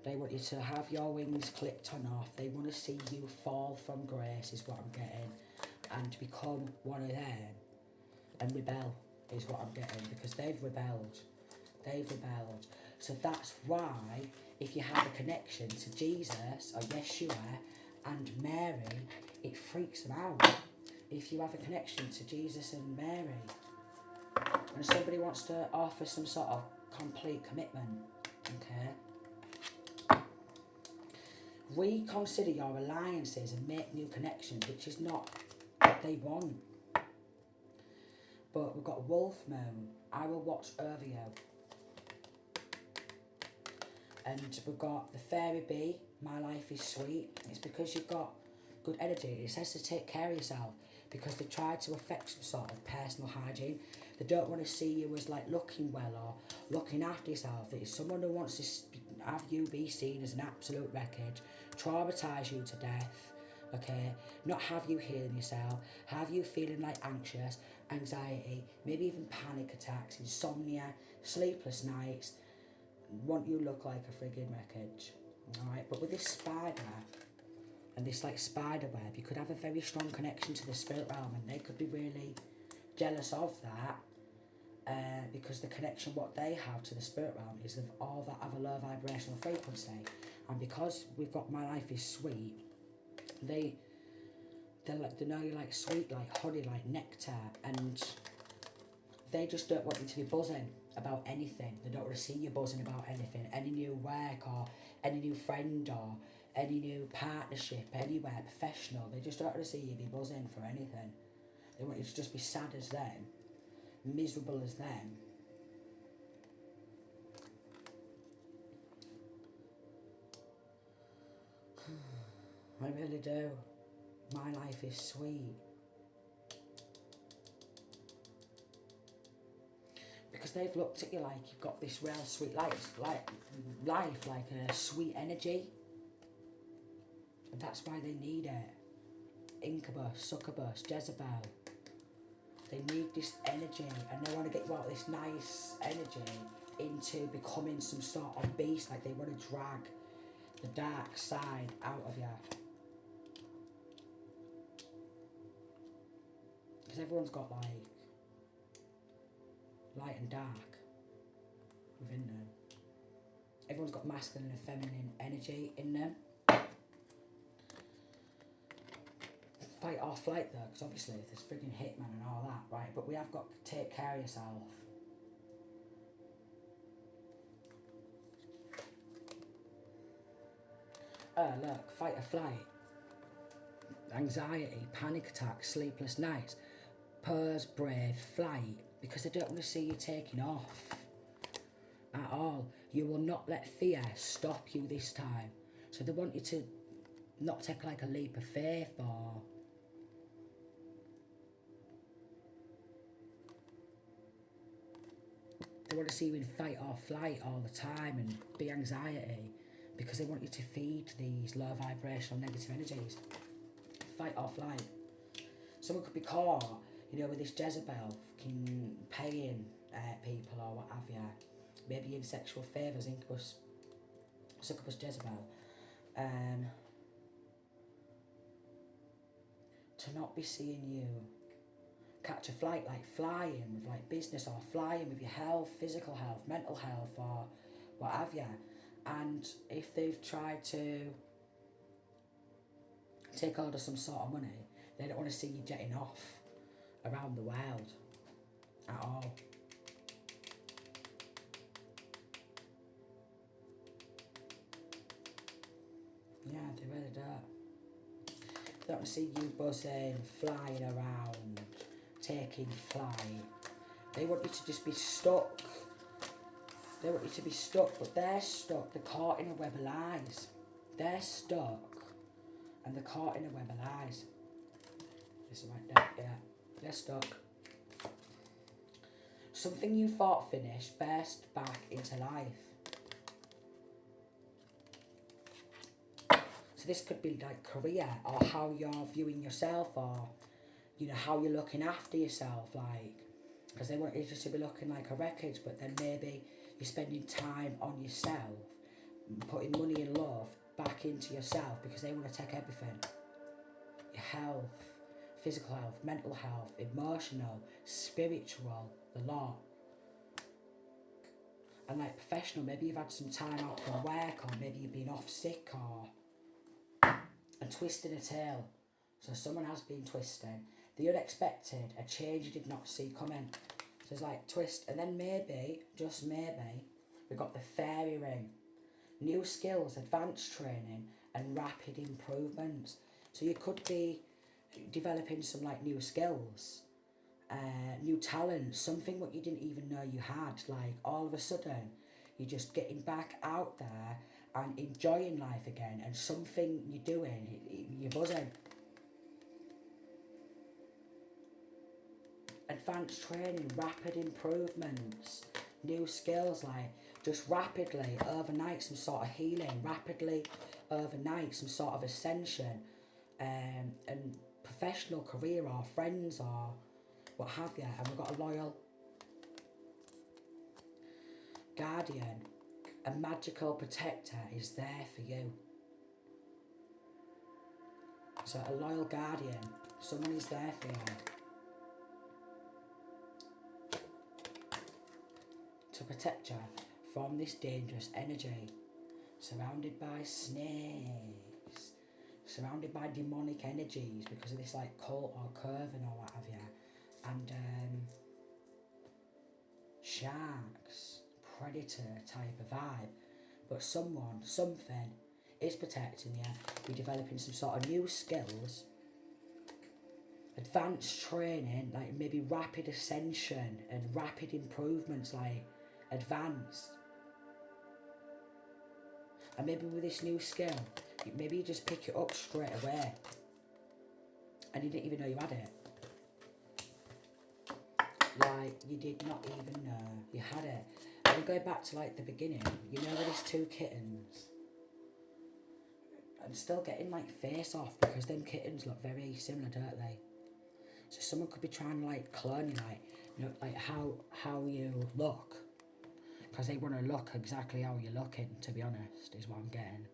They want you to have your wings clipped on off. They want to see you fall from grace, is what I'm getting, and become one of them, and rebel, is what I'm getting, because they've rebelled. They've rebelled. So that's why, if you have a connection to Jesus, or Yeshua, and Mary, it freaks them out. If you have a connection to Jesus and Mary, and somebody wants to offer some sort of complete commitment, okay, reconsider your alliances and make new connections, which is not what they want. But we've got Wolf Moon, I will watch over you. And we've got the Fairy Bee, my life is sweet. It's because you've got good energy. It says to take care of yourself, because they try to affect some sort of personal hygiene. They don't want to see you as like looking well or looking after yourself. It's someone who wants to have you be seen as an absolute wreckage, traumatise you to death, okay, not have you healing yourself, have you feeling like anxious, anxiety, maybe even panic attacks, insomnia, sleepless nights, want you look like a frigging wreckage. Alright, but with this spider and this like spider web, you could have a very strong connection to the spirit realm, and they could be really jealous of that, because the connection what they have to the spirit realm is of all that have a low vibrational frequency. And because we've got my life is sweet, they know you like sweet, like honey, like nectar, and they just don't want you to be buzzing about anything. They don't want to see you buzzing about anything, any new work or any new friend or any new partnership anywhere professional. They just don't want to see you be buzzing for anything. They want you to just be sad as them, miserable as them. I really do. My life is sweet. Because they've looked at you like you've got this real sweet life, like a sweet energy. And that's why they need it. Incubus, succubus, Jezebel. They need this energy, and they want to get you out of this nice energy into becoming some sort of beast. Like they want to drag the dark side out of you. Because everyone's got like light and dark within them. Everyone's got masculine and feminine energy in them. Fight or flight though, because obviously there's frigging hitman and all that, right? But we have got to take care of yourself. Look, fight or flight, anxiety, panic attacks, sleepless nights, purrs, brave, flight, because they don't want to see you taking off at all. You will not let fear stop you this time. So they want you to not take like a leap of faith, or they want to see you in fight or flight all the time and be anxiety, because they want you to feed these low vibrational negative energies. Fight or flight. Someone could be caught, you know, with this Jezebel fucking paying people or what have you. Maybe in sexual favours, incubus, succubus, Jezebel. To not be seeing you catch a flight, like flying with like business, or flying with your health, physical health, mental health, or what have you. And if they've tried to take hold of some sort of money, they don't want to see you jetting off around the world at all. Yeah, they really don't. They don't want to see you buzzing, flying around, taking flight. They want you to just be stuck. They want you to be stuck, but they're stuck. They're caught in a web of lies. They're stuck, and they're caught in a web of lies. This is right there, yeah. They're stuck. Something you thought finished burst back into life. So this could be like career, or how you're viewing yourself, or, you know, how you're looking after yourself, like, because they want you just to be looking like a wreckage, but then maybe you're spending time on yourself, putting money and love back into yourself, because they want to take everything. Your health, physical health, mental health, emotional, spiritual, the lot. And like professional, maybe you've had some time out from work, or maybe you've been off sick, or and twisting a tail So someone has been twisting. The unexpected, a change you did not see coming. So it's like twist, and then maybe, just maybe, we got the fairy ring. New skills, advanced training, and rapid improvements. So you could be developing some like new skills, new talents, something what you didn't even know you had. Like all of a sudden, you're just getting back out there and enjoying life again, and something you're doing, you're buzzing. Advanced training, rapid improvements, new skills, like just rapidly overnight some sort of healing, rapidly overnight some sort of ascension, and professional career or friends or what have you. And we've got a loyal guardian, a magical protector is there for you. So a loyal guardian, someone is there for you to protect you from this dangerous energy. Surrounded by snakes, surrounded by demonic energies because of this like cult or curving or what have you, and sharks, predator type of vibe. But someone, something is protecting you. You're developing some sort of new skills, advanced training, like maybe rapid ascension and rapid improvements, like advanced. And maybe with this new skill, maybe you just pick it up straight away and you didn't even know you had it. Like, you did not even know you had it. And we go back to like the beginning, you know, with these two kittens. I'm still getting like face off because them kittens look very similar, don't they? So someone could be trying to like clone you, like, you know, like how you look. Because they want to look exactly how you're looking, to be honest, is what I'm getting.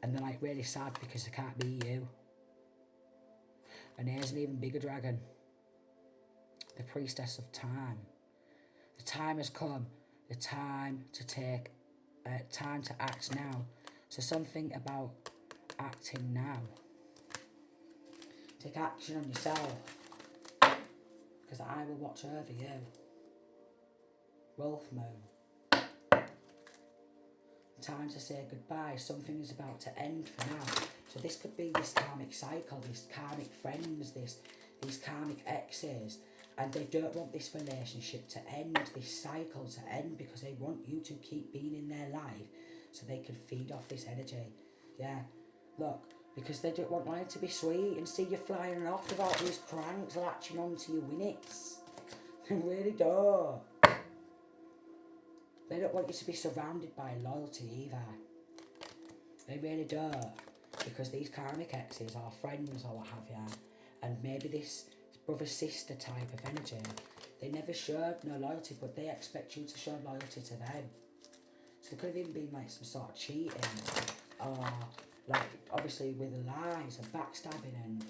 And they're like really sad because they can't be you. And here's an even bigger dragon. The priestess of time. The time has come. The time to time to act now. So something about acting now. Take action on yourself. Because I will watch over you. Wolf moon. Time to say goodbye. Something is about to end for now. So this could be this karmic cycle, these karmic friends, these karmic exes, and they don't want this relationship to end, this cycle to end, because they want you to keep being in their life so they can feed off this energy. Yeah, look, because they don't want life to be sweet and see you flying off with all these cranks latching onto your winnets. They really don't. They don't want you to be surrounded by loyalty either. They really don't. Because these karmic exes are friends or what have you. And maybe this brother-sister type of energy, they never showed no loyalty, but they expect you to show loyalty to them. So there could have even been like some sort of cheating. Or like obviously with lies and backstabbing, and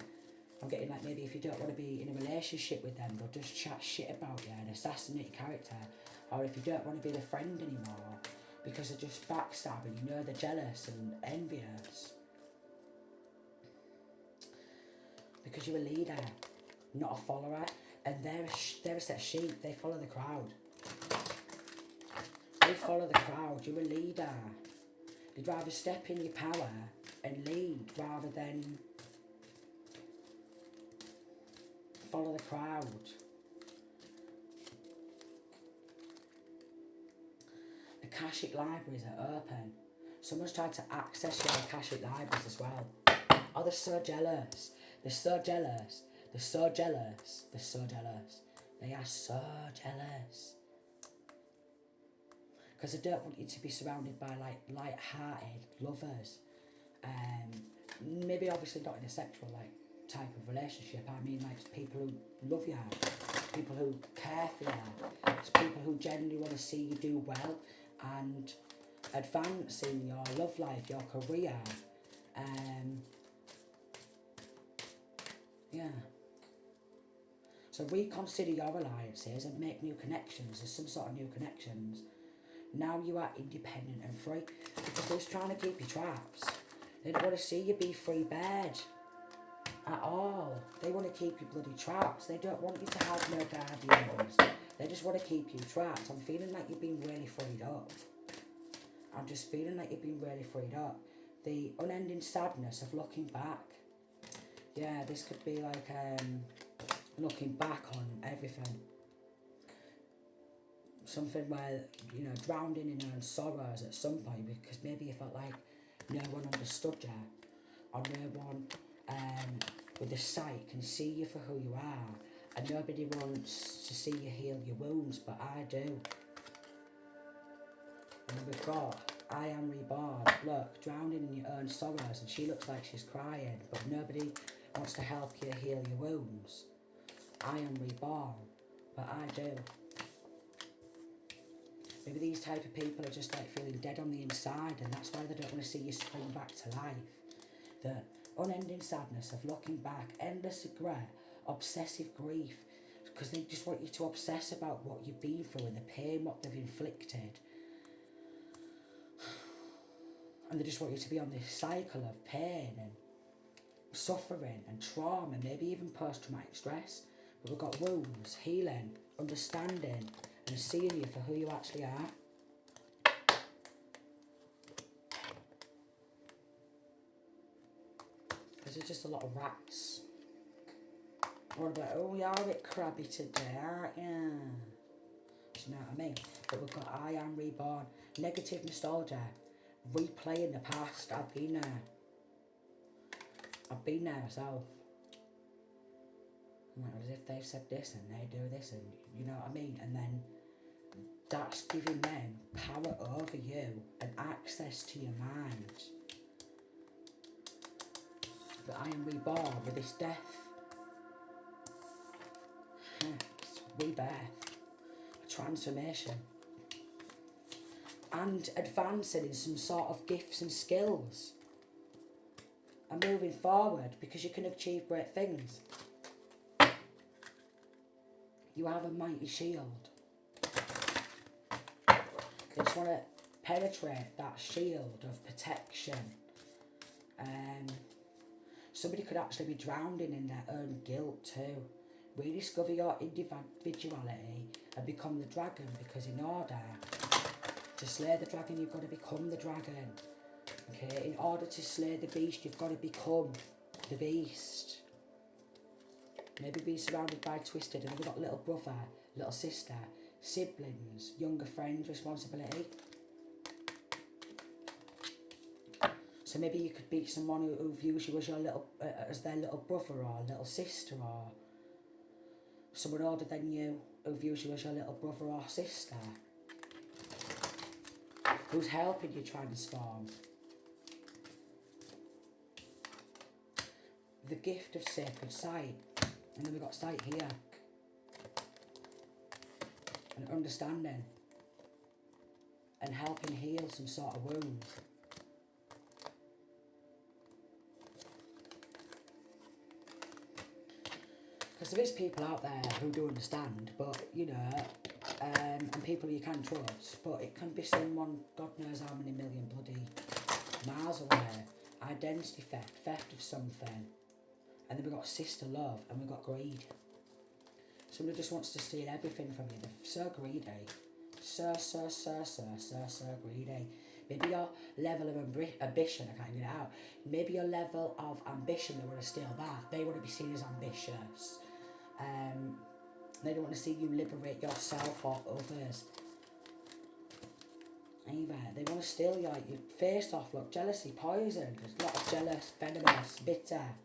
I'm getting like maybe if you don't want to be in a relationship with them, they'll just chat shit about you and assassinate your character. Or if you don't want to be their friend anymore because they're just backstabbing, you know, they're jealous and envious. Because you're a leader, not a follower, and they're a set of sheep. They follow the crowd. They follow the crowd. You're a leader. You'd rather step in your power and lead rather than follow the crowd. Akashic libraries are open. Someone's tried to access your Akashic libraries as well. Oh, they're so jealous. They're so jealous. They're so jealous. They're so jealous. They are so jealous. Because they don't want you to be surrounded by like light-hearted lovers. Maybe obviously not in a sexual like type of relationship. I mean like people who love you, people who care for you. It's people who genuinely want to see you do well and advance in your love life, your career. Yeah. So reconsider your alliances and make new connections. There's some sort of new connections. Now you are independent and free. Because they're just trying to keep you trapped. They don't want to see you be free bird. at all. They want to keep you bloody trapped. They don't want you to have no guardians. They just want to keep you trapped. I'm feeling like you've been really freed up. I'm just feeling like you've been really freed up. The unending sadness of looking back. Yeah, this could be like looking back on everything. Something where, you know, drowning in your own sorrows at some point, because maybe you felt like no one understood you, or no one with the sight can see you for who you are, and nobody wants to see you heal your wounds, but I do. And we've got I am reborn. Look, drowning in your own sorrows, and she looks like she's crying, but nobody wants to help you heal your wounds. I am reborn, but I do. Maybe these type of people are just like feeling dead on the inside, and that's why they don't want to see you spring back to life. The unending sadness of looking back, endless regret, obsessive grief, because they just want you to obsess about what you've been through and the pain, what they've inflicted. And they just want you to be on this cycle of pain and suffering and trauma, maybe even post-traumatic stress. But we've got wounds, healing, understanding, and seeing you for who you actually are. There's just a lot of rats. What about, oh, you're a bit crabby today, aren't you? Do you know what I mean? But we've got I am reborn. Negative nostalgia. Replaying the past. I've been there. I've been there myself. I'm like, as if they've said this and they do this, and you know what I mean? And then that's giving them power over you and access to your mind. But I am reborn with this death. It's rebirth. A transformation. And advancing in some sort of gifts and skills. And moving forward, because you can achieve great things. You have a mighty shield. You just want to penetrate that shield of protection. Somebody could actually be drowning in their own guilt too. Rediscover your individuality and become the dragon, because in order to slay the dragon, you've got to become the dragon. Okay, in order to slay the beast, you've got to become the beast. Maybe be surrounded by twisted, and we've got little brother, little sister, siblings, younger friends, responsibility. So maybe you could be someone who views you as your little, as their little brother or little sister, or someone older than you who views you as your little brother or sister, who's helping you transform. The gift of sacred sight, and then we've got sight here, and understanding, and helping heal some sort of wounds. Because there is people out there who do understand, but, you know, and people you can trust, but it can be someone, God knows how many million bloody miles away. Identity theft, theft of something. And then we've got sister love, and we've got greed. Somebody just wants to steal everything from you. They're so greedy. So greedy. Maybe your level of ambition, I can't get it out. Maybe your level of ambition, they want to steal that. They want to be seen as ambitious. They don't want to see you liberate yourself or others. Either. They want to steal your face off. Look, jealousy, poison. There's a lot of jealous, venomous, bitter,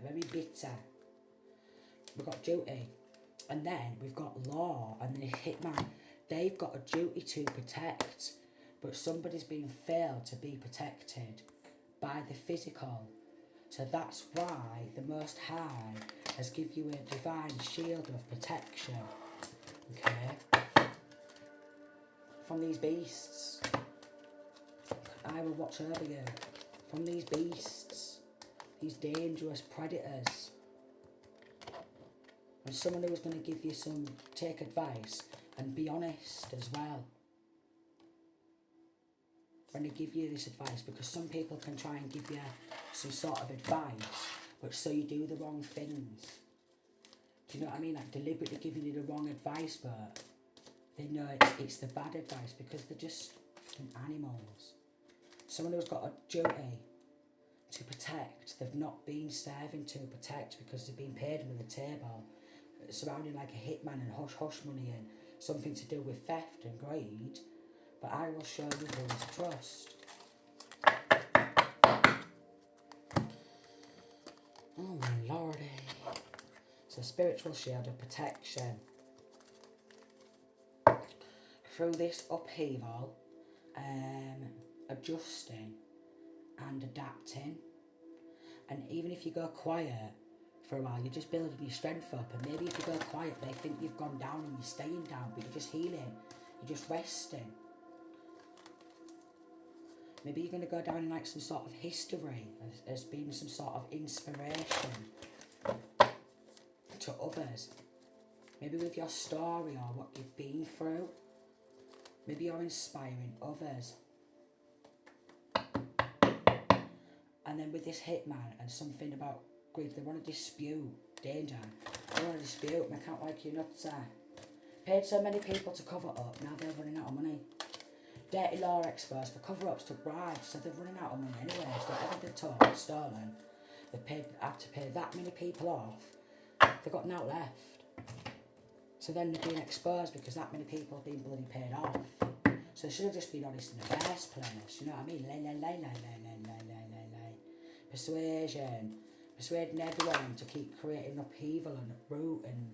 very bitter. We've got duty. And then we've got law and the hitman. They've got a duty to protect, but somebody's been failed to be protected by the physical. So that's why the Most High has given you a divine shield of protection. Okay? From these beasts. I will watch over you. From these beasts. These dangerous predators. And someone who's going to give you take advice and be honest as well when they give you this advice, because some people can try and give you some sort of advice but so you do the wrong things. Do you know what I mean? Like deliberately giving you the wrong advice, but they know it's the bad advice because they're just fucking animals. Someone who's got a duty to protect, they've not been serving to protect because they've been paid under the table, surrounding like a hitman and hush money and something to do with theft and greed. But I will show you who to trust. Oh my lordy. It's a spiritual shield of protection. Through this upheaval, adjusting and adapting. And even if you go quiet for a while, you're just building your strength up. And maybe if you go quiet, they think you've gone down and you're staying down, but you're just healing. You're just resting. Maybe you're going to go down in like some sort of history as being some sort of inspiration to others. Maybe with your story or what you've been through. Maybe you're inspiring others. And then with this hitman and something about greed, they want to dispute danger. They want to dispute, and I can't like you nuts. Paid so many people to cover up, now they're running out of money. Dirty law experts for cover-ups to bribes, so they're running out of money anyway. So whatever they took, stolen, they had to pay that many people off. They've got now left. So then they're being exposed because that many people have been bloody paid off. So they should have just been honest in the first place, you know what I mean? Persuasion. Persuading everyone to keep creating upheaval and uproot and...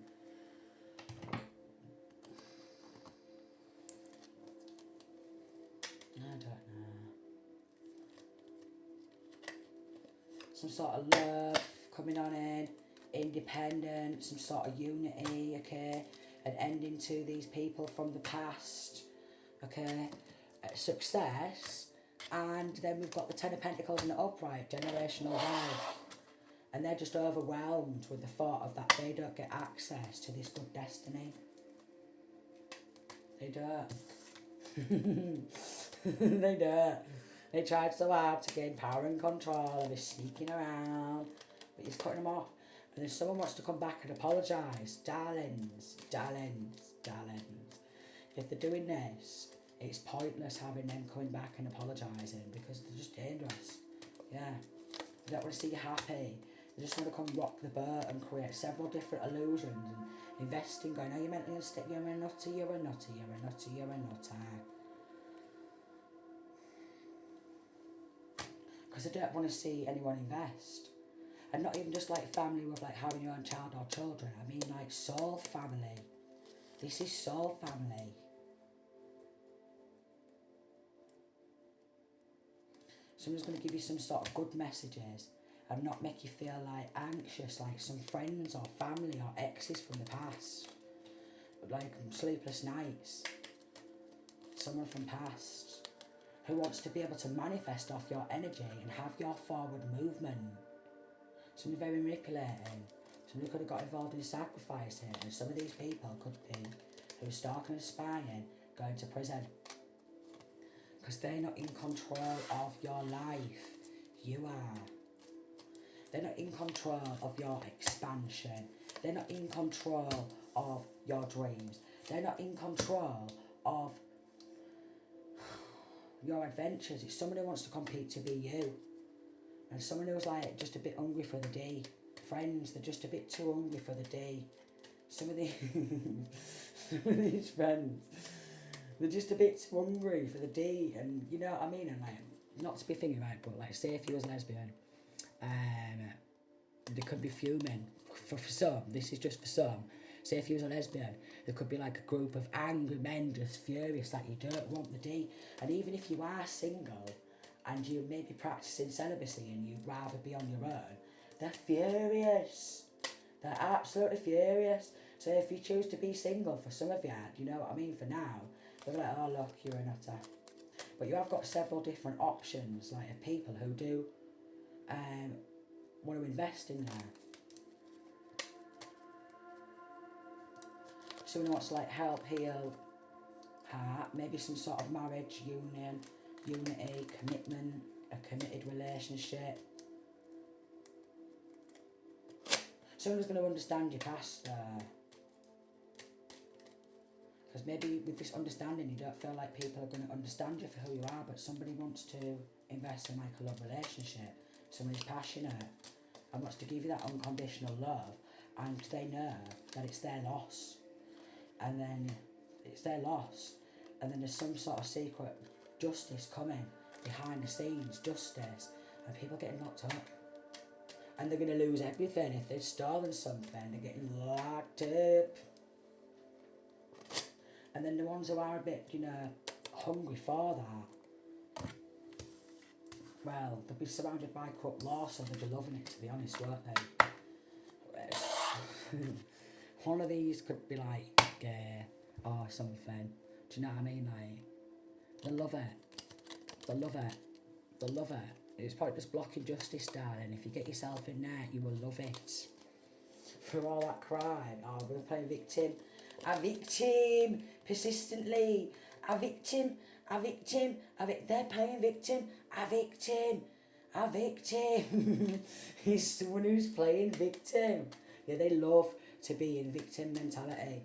I don't know. Some sort of love coming on in, independence, some sort of unity, okay? An ending to these people from the past, okay? Success, and then we've got the Ten of Pentacles and the upright, generational wealth. And they're just overwhelmed with the thought of that they don't get access to this good destiny. They don't. They don't. They tried so hard to gain power and control and they're sneaking around, but he's cutting them off. And then someone wants to come back and apologise. Darlings. If they're doing this, it's pointless having them coming back and apologising because they're just dangerous. Yeah. They don't want to see you happy. They just want to come rock the boat and create several different illusions and invest in going, oh, you're mentally unstable, you're a nutter, you're a nutter, you're a nutter, you're a nutter. Because I don't want to see anyone invest. And not even just like family with like having your own child or children. I mean like soul family. This is soul family. Someone's going to give you some sort of good messages and not make you feel like anxious like some friends or family or exes from the past. Like sleepless nights. Someone from past who wants to be able to manifest off your energy and have your forward movement. Something very manipulating. Somebody could have got involved in sacrifice here, and some of these people could be who are stalking and spying, going to prison. Because they're not in control of your life. You are. They're not in control of your expansion. They're not in control of your dreams. They're not in control of your adventures. It's someone who wants to compete to be you. And someone who's like just a bit hungry for the day. Friends, they're just a bit too hungry for the day. Some of these friends, they're just a bit too hungry for the day. And you know what I mean? And like, not to be thinking right, but like say if you was lesbian, they could be fuming. For some, this is just for some. Say if you was a lesbian, there could be like a group of angry men just furious that you don't want the D. And even if you are single and you may be practicing celibacy and you'd rather be on your own, they're furious. They're absolutely furious. So if you choose to be single for some of you, you know what I mean, for now, they're like, oh look, you're a nutter. But you have got several different options, like of people who do want to invest in there. Someone who wants to like help heal heart, maybe some sort of marriage, union, unity, commitment, a committed relationship. Someone's going to understand your past. Because maybe with this understanding, you don't feel like people are going to understand you for who you are, but somebody wants to invest in like a love relationship. Someone is passionate and wants to give you that unconditional love, and they know that it's their loss. And then it's their loss. And then there's some sort of secret justice coming, behind the scenes justice, and people getting locked up. And they're going to lose everything. If they've stolen something, they're getting locked up. And then the ones who are a bit, hungry for that, well, they'll be surrounded by corrupt law, so they'll be loving it, to be honest, won't they? One of these could be like gay or something. Do you know what I mean? Like, they love it. They love it. They love it. It's probably just blocking justice, darling. If you get yourself in there, you will love it. For all that crime, we're playing victim. A victim, persistently. A victim, a victim, they're playing victim. A victim, a victim. He's someone who's playing victim. Yeah, they love to be in victim mentality.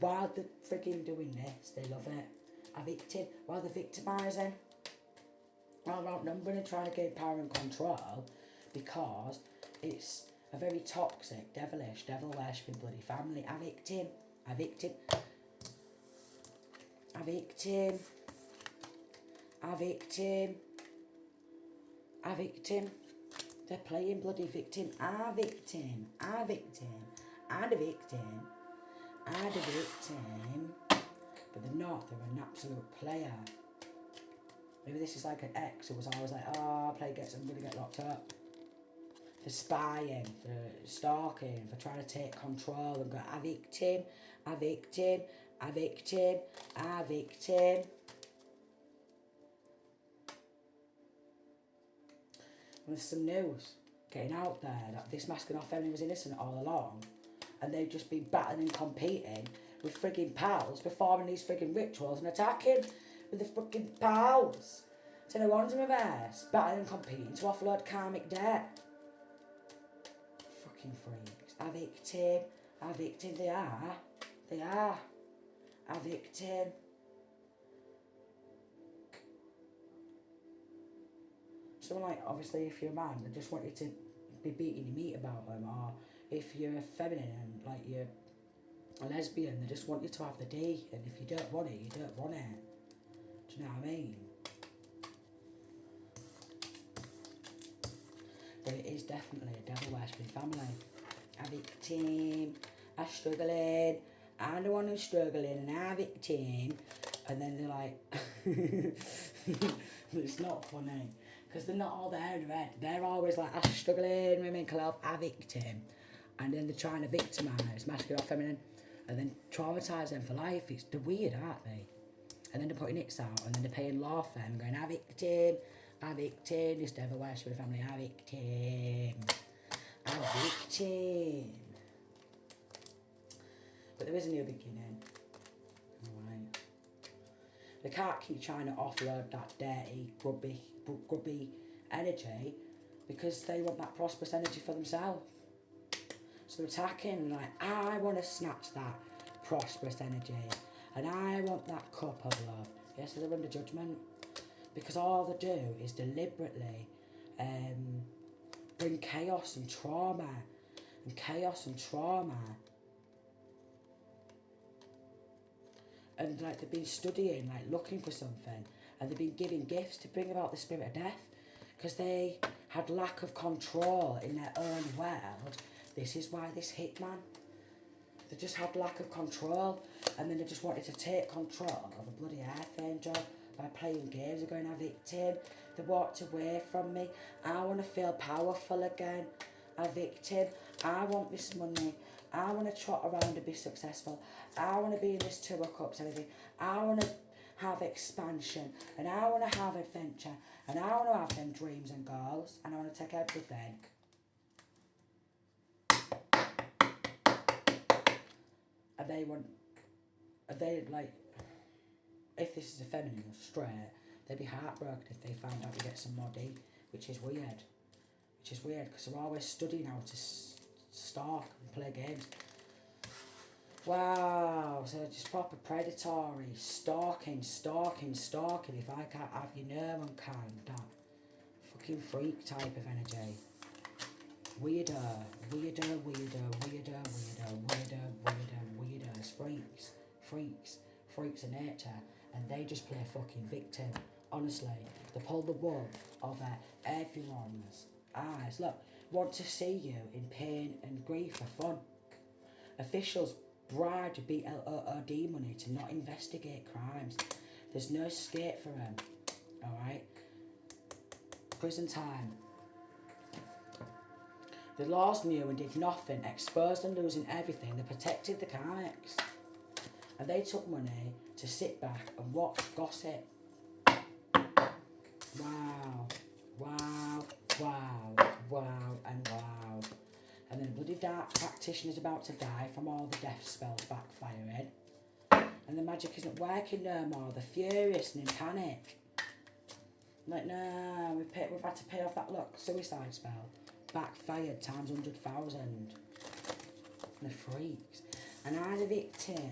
While they're frigging doing this, they love it. A victim, while they're victimising. While they're outnumbering and trying to gain power and control, because it's a very toxic, devilish, devil-worshipping bloody family. A victim. A victim. A victim. A victim. A victim. They're playing bloody victim. A victim. A victim. And a victim. And a victim. But they're not. They're an absolute player. Maybe this is like an ex who was always like, oh, play gets, I'm going to get locked up. For spying, for stalking, for trying to take control and go, a victim, a victim, a victim, a victim. And there's some news getting out there that this masculine or feminine was innocent all along, and they've just been battling and competing with frigging pals, performing these frigging rituals and attacking with the frigging pals. So no one's in reverse, battling and competing to offload karmic debt. Fucking freaks. A victim, they are. A victim. So like, obviously if you're a man, they just want you to be beating your meat about them, or if you're a feminine and like you're a lesbian, they just want you to have the D, and if you don't want it, you don't want it. Do you know what I mean? But it is definitely a devil worshipping family. A victim, a struggling, I'm the one who's struggling, and a victim. And then they're like, it's not funny, because they're not all there in red. They're always like, a struggling women can help a victim. And then they're trying to victimise, masculine or feminine, and then traumatise them for life. They're weird, aren't they? And then they're putting it out, and then they're paying law for them, going, a victim, this devil worshipping family, a victim. A victim. But there is a new beginning. Alright. They can't keep trying to offload that dirty, grubby energy, because they want that prosperous energy for themselves. So they're attacking, like, I want to snatch that prosperous energy, and I want that cup of love. Yes, so they're under judgment, because all they do is deliberately bring chaos and trauma, and like they've been studying, like looking for something, and they've been giving gifts to bring about the spirit of death, because they had lack of control in their own world. This is why this hit, man. They just had lack of control, and then they just wanted to take control of a bloody archangel by playing games and going, a victim. They walked away from me. I want to feel powerful again. A victim. I want this money. I want to trot around and be successful. I want to be in this Two of Cups and everything. I want to have expansion, and I want to have adventure, and I want to have them dreams and goals, and I want to take everything. And they like, if this is a feminine or straight, they'd be heartbroken if they found out you get some more D, which is weird, because they're always studying how to stalk and play games. Wow, so just proper predatory, stalking. If I can't have you, no one can. That fucking freak type of energy. Weirdos. Freaks of nature. And they just play fucking victim. Honestly, they pull the wool over everyone's eyes. Look, want to see you in pain and grief for fun. Officials bribe BLOOD money to not investigate crimes. There's no escape for them. Alright? Prison time. The laws knew and did nothing, exposed and losing everything. They protected the comics. And they took money to sit back and watch gossip. Wow. And then bloody dark practitioner's about to die from all the death spells backfiring. And the magic isn't working no more. They're furious and in panic. Like, no, we've had to pay off that suicide spell. Backfired times 100,000. And the freaks. And are the victim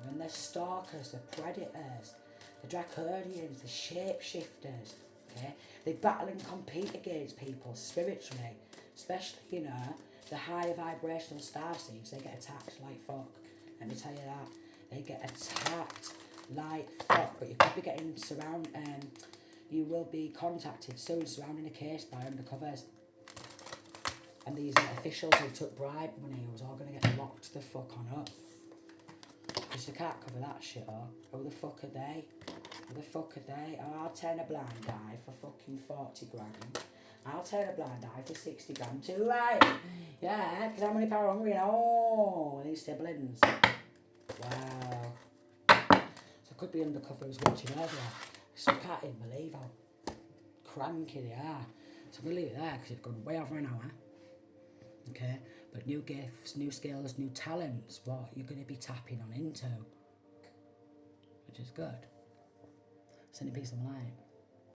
when they're stalkers, the predators, the draconians, the shapeshifters, okay? They battle and compete against people spiritually, especially, you know, the higher vibrational starseeds. They get attacked like fuck. Let me tell you that. They get attacked like fuck, but you could be getting you will be contacted soon surrounding a case by undercovers. And these officials who took bribe money was all going to get locked the fuck on up. Because you can't cover that shit up. Who the fuck are they? Oh, I'll turn a blind eye for fucking 40 grand. I'll turn a blind eye for 60 grand too, right? Yeah, because I'm only power hungry and these siblings. Wow. So could be undercover who's watching over there. So I can't even believe how cranky they are. So we'll leave it there because it's gone way over an hour. Okay, but new gifts, new skills, new talents, what you're going to be tapping on into, which is good. Send a piece of light.